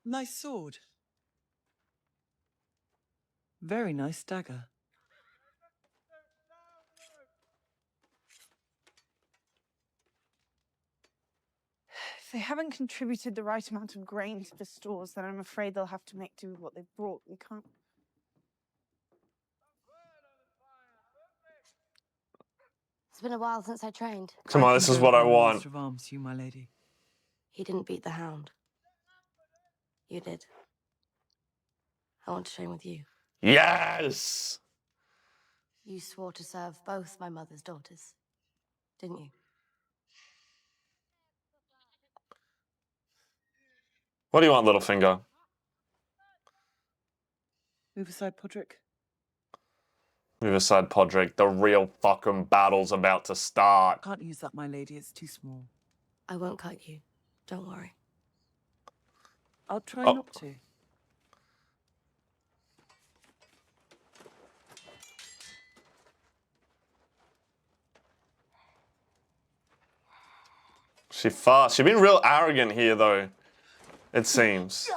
Nice sword. Very nice dagger. If they haven't contributed the right amount of grain to the stores, then I'm afraid they'll have to make do with what they've brought. We can't. It's been a while since I trained. Come on, this is what I want. Master of Arms, you, my lady. He didn't beat the Hound. You did. I want to train with you. Yes! You swore to serve both my mother's daughters, didn't you? What do you want, Littlefinger? Move aside, Podrick. Move aside, Podrick. The real fucking battle's about to start. Can't use that, my lady. It's too small. I won't cut you. Don't worry. I'll try not to. She fast. She's been real arrogant here, though. It seems.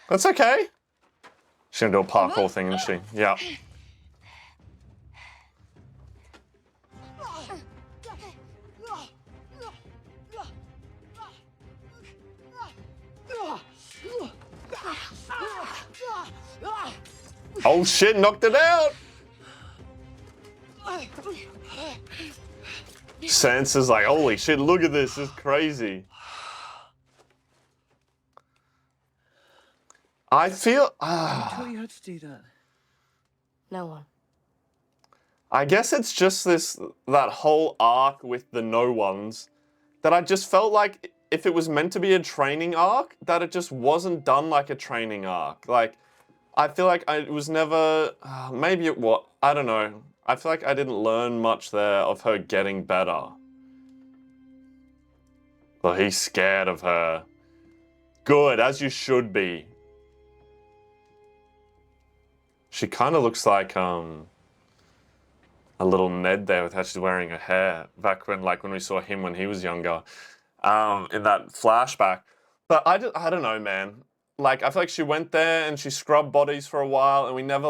That's okay. She's gonna do a parkour thing, isn't she? Yeah. Oh shit, knocked it out! Sansa's like, holy shit, look at this, this is crazy. I feel... Who taught you how to do that? No one. I guess it's just that whole arc with the no ones that I just felt like if it was meant to be a training arc, that it just wasn't done like a training arc. Like, I feel like it was never, maybe it was, I don't know. I feel like I didn't learn much there of her getting better. Well, he's scared of her. Good, as you should be. She kind of looks like, a little Ned there with how she's wearing her hair. Back when we saw him when he was younger, in that flashback. But I don't know, man. Like, I feel like she went there and she scrubbed bodies for a while and we never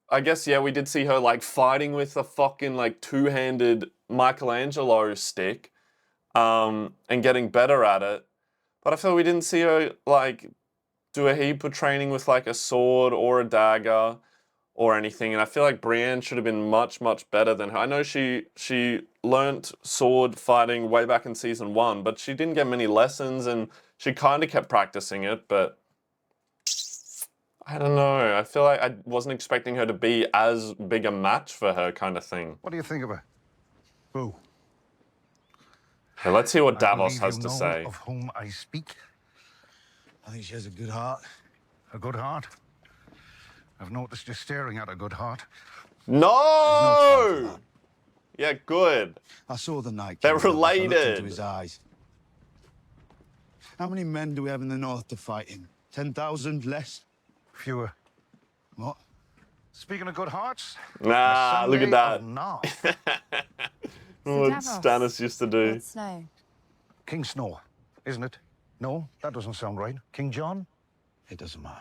I guess, yeah, we did see her fighting with a fucking two-handed Michelangelo stick, and getting better at it. But I feel we didn't see her do a heap of training with a sword or a dagger or anything, and I feel like Brienne should have been much, much better than her. I know she learnt sword fighting way back in season 1, but she didn't get many lessons, and she kind of kept practicing it, but I don't know. I feel like I wasn't expecting her to be as big a match for her kind of thing. What do you think of her? Who? Okay, let's hear what I Davos believe has you to know say. of whom I speak. I think she has a good heart. A good heart? I've noticed you staring at a good heart. No! Yeah, good. I saw the Night They're King. I looked into related. his eyes. How many men do we have in the north to fight him? 10,000 less? Fewer. What? Speaking of good hearts, Nah, look at that. What Davos, Stannis used to do. Lord Snow. King Snow, isn't it? No, that doesn't sound right. King John? It doesn't matter.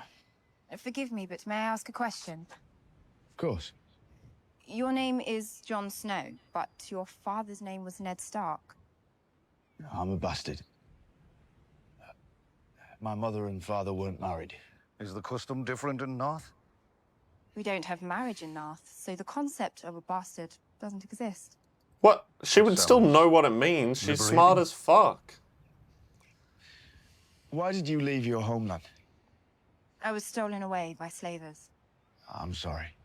Forgive me, but may I ask a question? Of course. Your name is Jon Snow, but your father's name was Ned Stark. I'm a bastard. My mother and father weren't married. Is the custom different in North? We don't have marriage in North, so the concept of a bastard doesn't exist. What? She would still know what it means. She's smart as fuck. Why did you leave your homeland? I was stolen away by slavers. I'm sorry.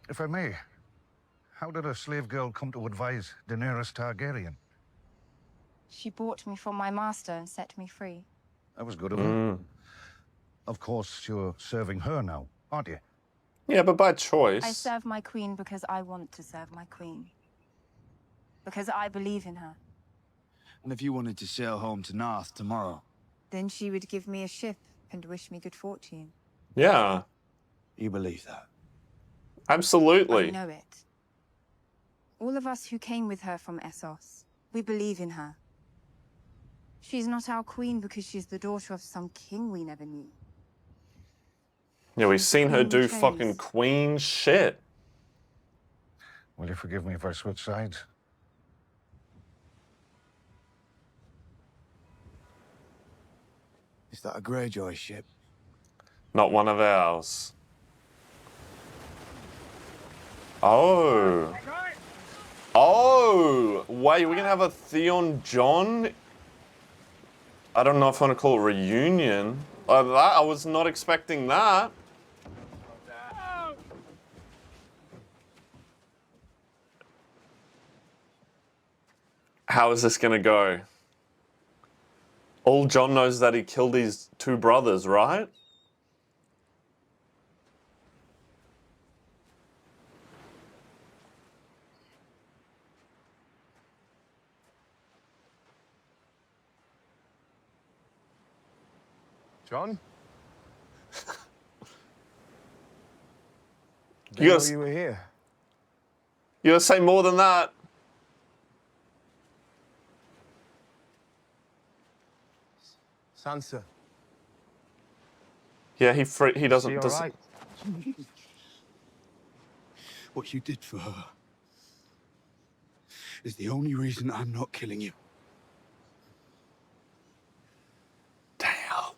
If I may, how did a slave girl come to advise Daenerys Targaryen? She bought me from my master and set me free. That was good of her. Of course, you're serving her now, aren't you? Yeah, but by choice. I serve my queen because I want to serve my queen. Because I believe in her. And if you wanted to sail home to North tomorrow? Then she would give me a ship and wish me good fortune. Yeah. You believe that? Absolutely. I know it. All of us who came with her from Essos, we believe in her. She's not our queen because she's the daughter of some king we never knew. Yeah, we've seen her Queen do chose. fucking queen shit. Will you forgive me if I switch sides? Is that a Greyjoy ship? Not one of ours. Oh. Oh! Wait, we're gonna have a Theon Jon? I don't know if I want to call it reunion. I was not expecting that. How is this gonna go? All Jon knows is that he killed his two brothers, right? John? You gotta, you were here. You gotta say more than that. Sansa. Yeah, he doesn't. She all does, right? What you did for her is the only reason I'm not killing you. Damn.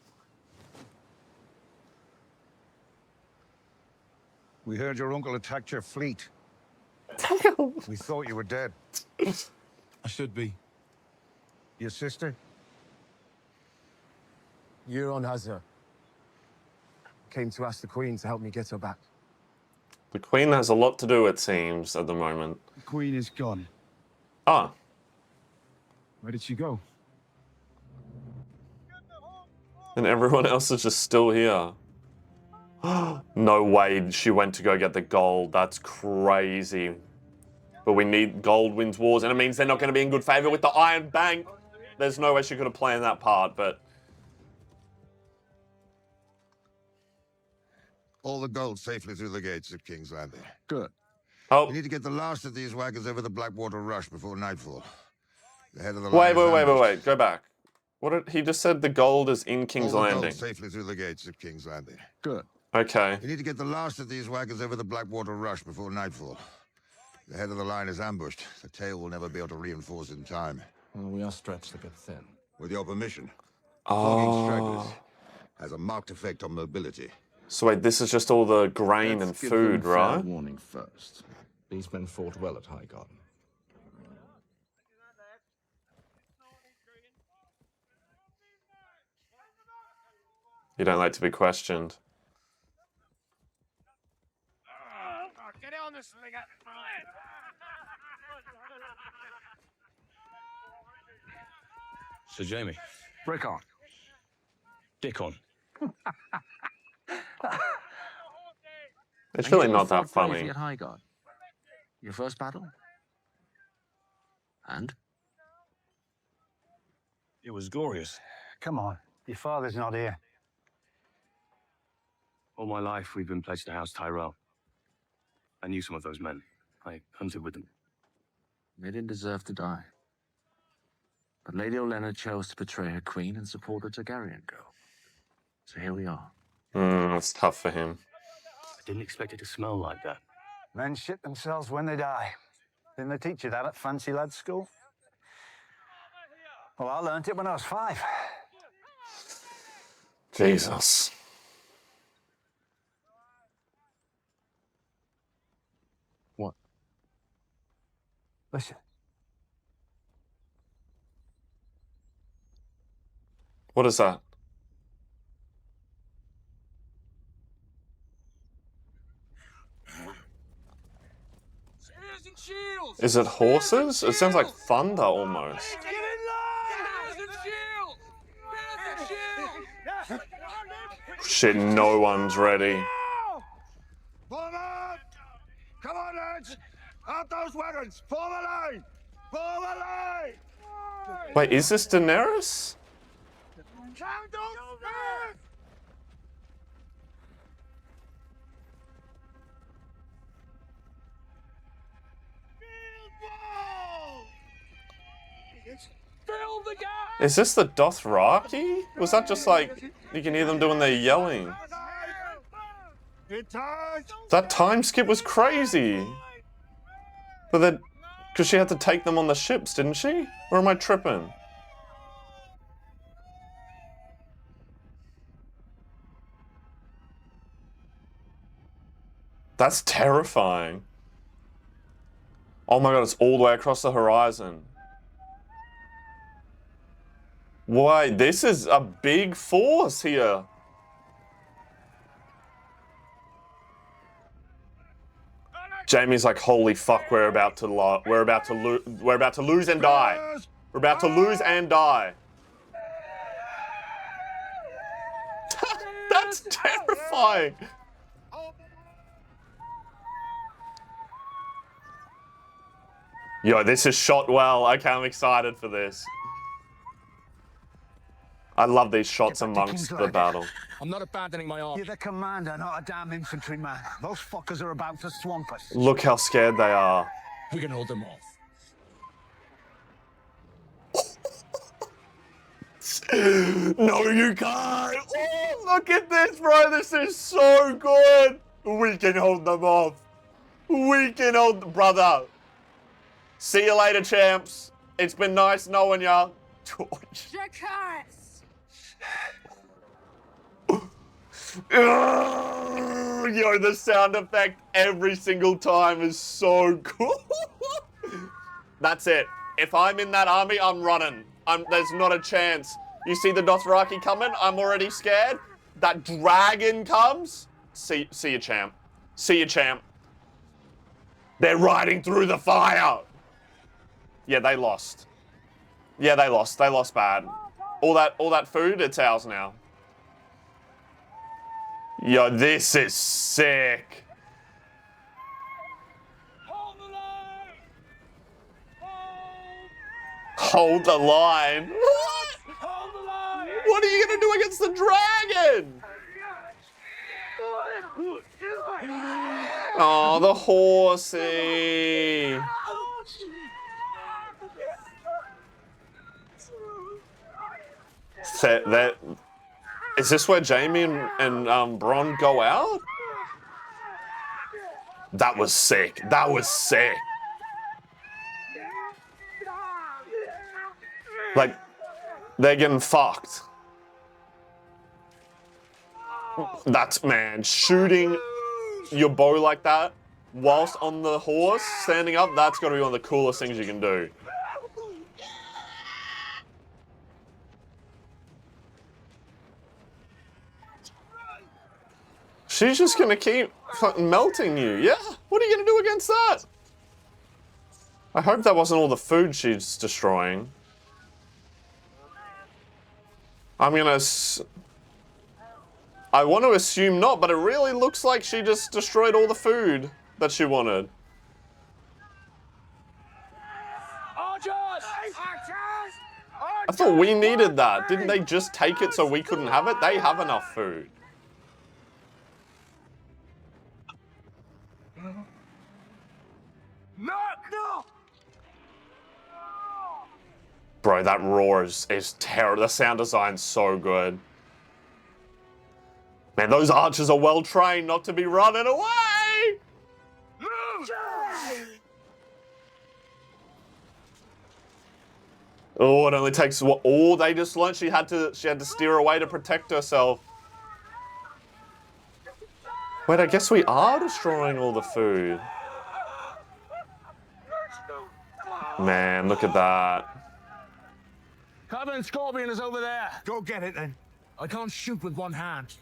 We heard your uncle attacked your fleet. We thought you were dead. I should be. Your sister? Euron has her. Came to ask the Queen to help me get her back. The Queen has a lot to do, it seems, at the moment. The Queen is gone. Ah. Where did she go? And everyone else is just still here. No way she went to go get the gold. That's crazy. But we need gold wins wars, and it means they're not going to be in good favor with the Iron Bank. There's no way she could have planned that part, but... All the gold safely through the gates of King's Landing. Good. Oh. We need to get the last of these wagons over the Blackwater Rush before nightfall. The head of the Wait, line wait. Go back. What did, he just said the gold is in King's All the Landing. gold safely through the gates of King's Landing. Good. Okay. We need to get the last of these wagons over the Blackwater Rush before nightfall. The head of the line is ambushed. The tail will never be able to reinforce in time. Well, we are stretched a bit thin. With your permission, Oh. flogging stragglers has a marked effect on mobility. So wait, this is just all the grain and food, right? Warning first. These men fought well at Highgarden. You don't like to be questioned. Get on this thing. Sir Jamie. Rehan. Dickon. It's really not that Bravely funny. at Highgarden. Your first battle? And? It was glorious. Come on, your father's not here. All my life, we've been pledged to House Tyrell. I knew some of those men. I hunted with them. They didn't deserve to die. But Lady Olenna chose to betray her queen and support a Targaryen girl. So here we are. It's tough for him. I didn't expect it to smell like that. Men shit themselves when they die. Didn't they teach you that at fancy lads' school? Well, I learnt it when I was 5. Jesus. What? Listen. What is that? Is it horses? It sounds like thunder almost. Shit, no one's ready. Form up! Come on, lads! Out those wagons! Form a line! Form a line! Wait, is this Daenerys? Is this the Dothraki? Was that just like, you can hear them doing their yelling? That time skip was crazy. But then, because she had to take them on the ships, didn't she? Or am I tripping? That's terrifying. Oh my god, it's all the way across the horizon. Why, this is a big force here. Jamie's like, holy fuck, we're about to lose and die. We're about to lose and die. That's terrifying. Yo, this is shot well. Okay, I'm excited for this. I love these shots amongst the battle. I'm not abandoning my army. You're the commander, not a damn infantryman. Those fuckers are about to swamp us. Look how scared they are. We can hold them off. No, you can't. Oh, look at this, bro. This is so good. We can hold them off. We can hold, brother. See you later, champs. It's been nice knowing ya. George. Yo, the sound effect every single time is so cool. That's it. If I'm in that army, I'm running. There's not a chance. You see the Dothraki coming? I'm already scared. That dragon comes. See you, champ. See you, champ. They're riding through the fire. Yeah, they lost. Yeah, they lost. They lost bad. All that food, it's ours now. Yo, this is sick. Hold the line. What? What are you gonna do against the dragon? Oh, the horsey. Is this where Jamie and Bronn go out? That was sick. That was sick. Like, they're getting fucked. That's, man, shooting your bow like that whilst on the horse, standing up, that's got to be one of the coolest things you can do. She's just going to keep fucking melting you. Yeah, what are you going to do against that? I hope that wasn't all the food she's destroying. I want to assume not, but it really looks like she just destroyed all the food that she wanted. I thought we needed that. Didn't they just take it so we couldn't have it? They have enough food. No! Bro, that roar is terrible. The sound design's so good. Man, those archers are well trained not to be running away! Oh, it only takes what? Oh, they just learned she had to steer away to protect herself. Wait, I guess we are destroying all the food. Man, look at that. Carbon Scorpion is over there. Go get it then. I can't shoot with one hand.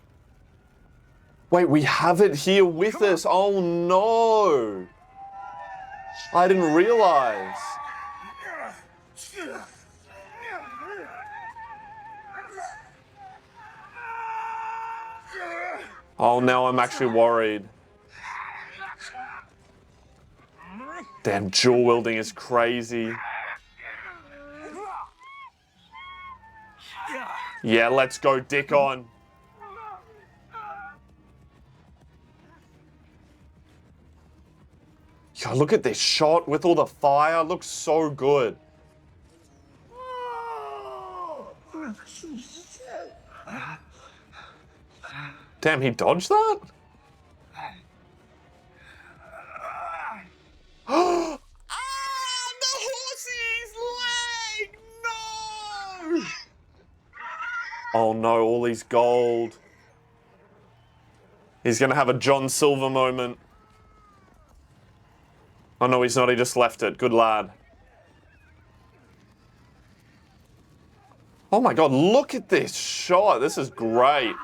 Wait, we have it here with us. Oh no. I didn't realize. Oh, now I'm actually worried. Damn, dual wielding is crazy. Yeah, let's go, dick on. Yo, look at this shot with all the fire. Looks so good. Damn, he dodged that? Ah, the horsey's leg! No! Oh no, all these gold. He's gonna have a John Silver moment. Oh no, he's not, he just left it. Good lad. Oh my god, look at this shot. This is great.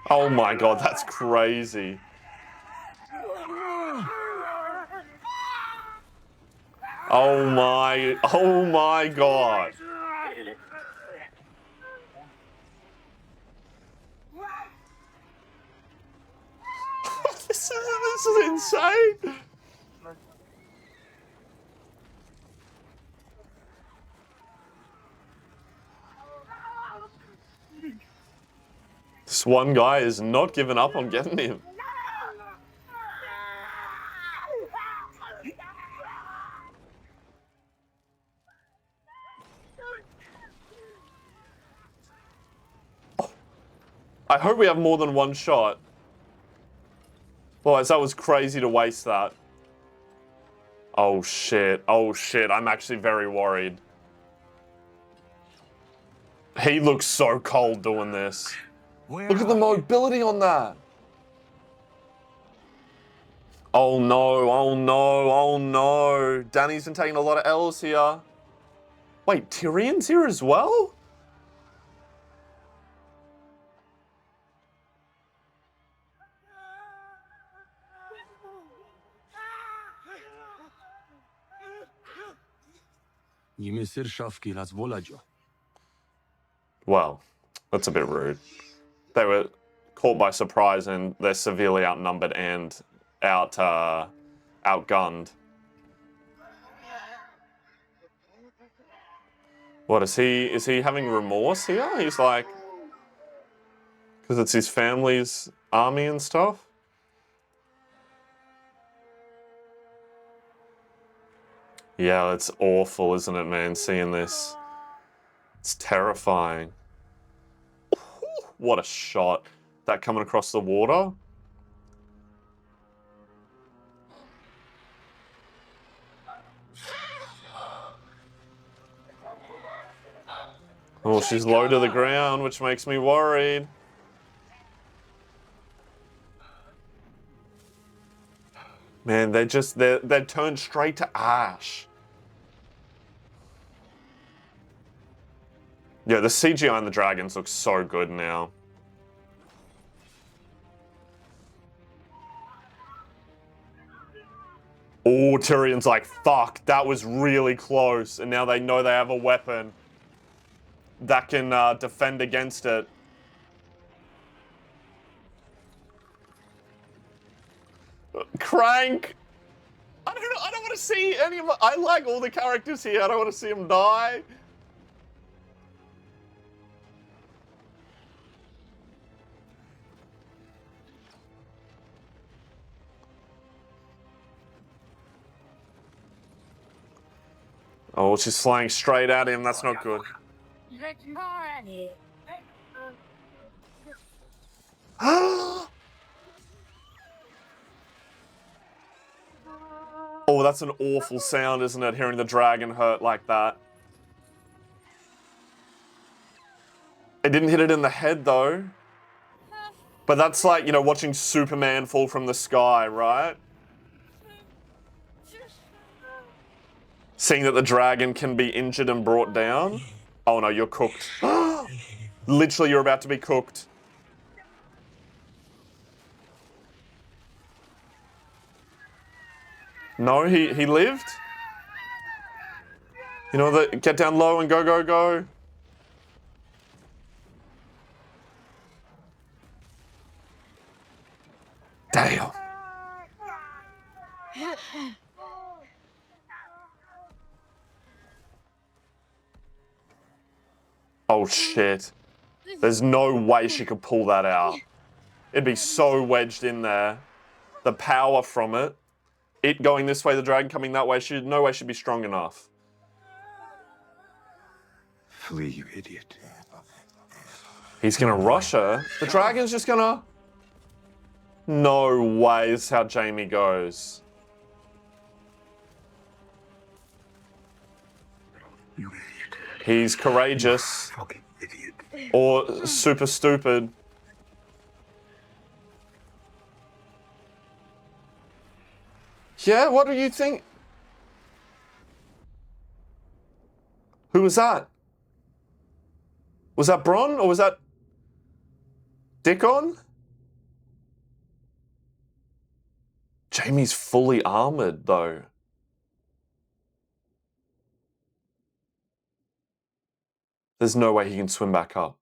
Oh my god, that's crazy. Oh my god. This is insane. This one guy is not giving up on getting him. Oh. I hope we have more than one shot. Otherwise, that was crazy to waste that. Oh shit, I'm actually very worried. He looks so cold doing this. Look at the mobility on that. Oh no, oh no, oh no. Dany's been taking a lot of L's here. Wait, Tyrion's here as well? Well, that's a bit rude. They were caught by surprise and they're severely outnumbered and outgunned. What is he having remorse here? He's like, because it's his family's army and stuff? Yeah, it's awful, isn't it, man, seeing this? It's terrifying. What a shot. That coming across the water. Oh, she's low to the ground, which makes me worried. Man, they're turned straight to ash. Yeah, the CGI on the dragons looks so good now. Oh, Tyrion's like, fuck, that was really close. And now they know they have a weapon that can defend against it. Crank! I don't want to see any of my, I like all the characters here. I don't want to see them die. Oh, she's flying straight at him. That's not good. Oh, that's an awful sound, isn't it? Hearing the dragon hurt like that. It didn't hit it in the head, though. But that's like, you know, watching Superman fall from the sky, right? Seeing that the dragon can be injured and brought down. Oh no, you're cooked. Literally, you're about to be cooked. No, he lived. You know, get down low and go, go, go. Damn. Oh shit. There's no way she could pull that out. It'd be so wedged in there. The power from it. It going this way, the dragon coming that way, no way she'd be strong enough. Flee, you idiot. He's gonna rush her. The dragon's just gonna... No way, this is how Jaime goes. You idiot. He's courageous. Fucking idiot. Or super stupid. Yeah, what do you think? Who was that? Was that Bronn or was that Dickon? Jaime's fully armored though. There's no way he can swim back up.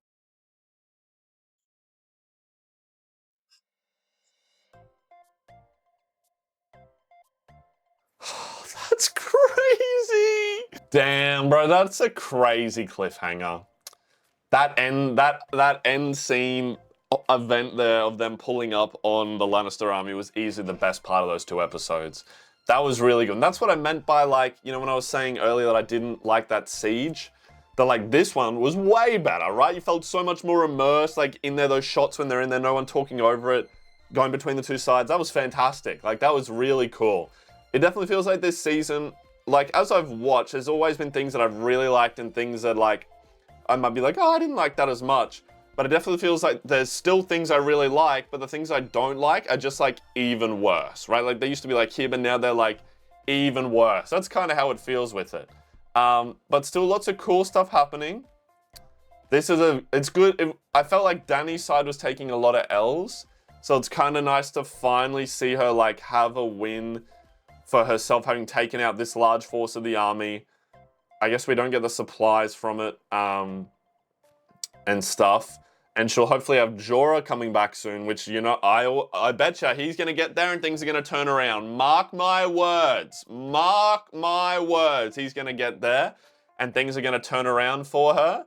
That's crazy. Damn, bro, that's a crazy cliffhanger. That end scene event there of them pulling up on the Lannister army was easily the best part of those 2 episodes. That was really good. And that's what I meant by, like, you know, when I was saying earlier that I didn't like that siege, that like this one was way better, right? You felt so much more immersed, like in there, those shots when they're in there, no one talking over it, going between the 2 sides. That was fantastic. Like, that was really cool. It definitely feels like this season, like, as I've watched, there's always been things that I've really liked and things that, like, I might be like, oh, I didn't like that as much. But it definitely feels like there's still things I really like, but the things I don't like are just like even worse, right? Like they used to be like here, but now they're like even worse. That's kind of how it feels with it. But still lots of cool stuff happening. It's good. I felt like Dany's side was taking a lot of L's. So it's kind of nice to finally see her like have a win for herself, having taken out this large force of the army. I guess we don't get the supplies from it and stuff. And she'll hopefully have Jorah coming back soon, which, you know, I betcha he's going to get there and things are going to turn around. Mark my words. Mark my words. He's going to get there and things are going to turn around for her.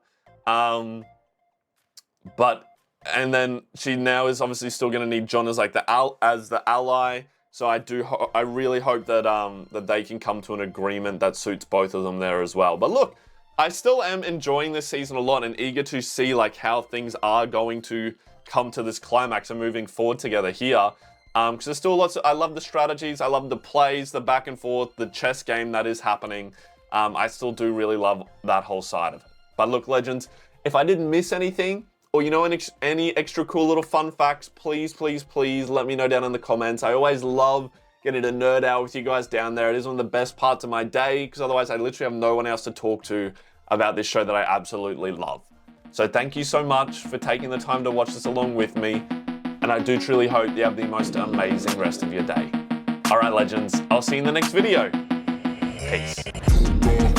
And then she now is obviously still going to need Jon as like the ally. So I really hope that that they can come to an agreement that suits both of them there as well. But look, I still am enjoying this season a lot and eager to see like how things are going to come to this climax and moving forward together here. Because there's still lots of, I love the strategies, I love the plays, the back and forth, the chess game that is happening. I still do really love that whole side of it. But look, Legends, if I didn't miss anything, or you know any extra cool little fun facts, please, please, please let me know down in the comments. I always love getting to nerd out with you guys down there. It is one of the best parts of my day, because otherwise I literally have no one else to talk to about this show that I absolutely love. So thank you so much for taking the time to watch this along with me, and I do truly hope you have the most amazing rest of your day. All right, Legends, I'll see you in the next video. Peace.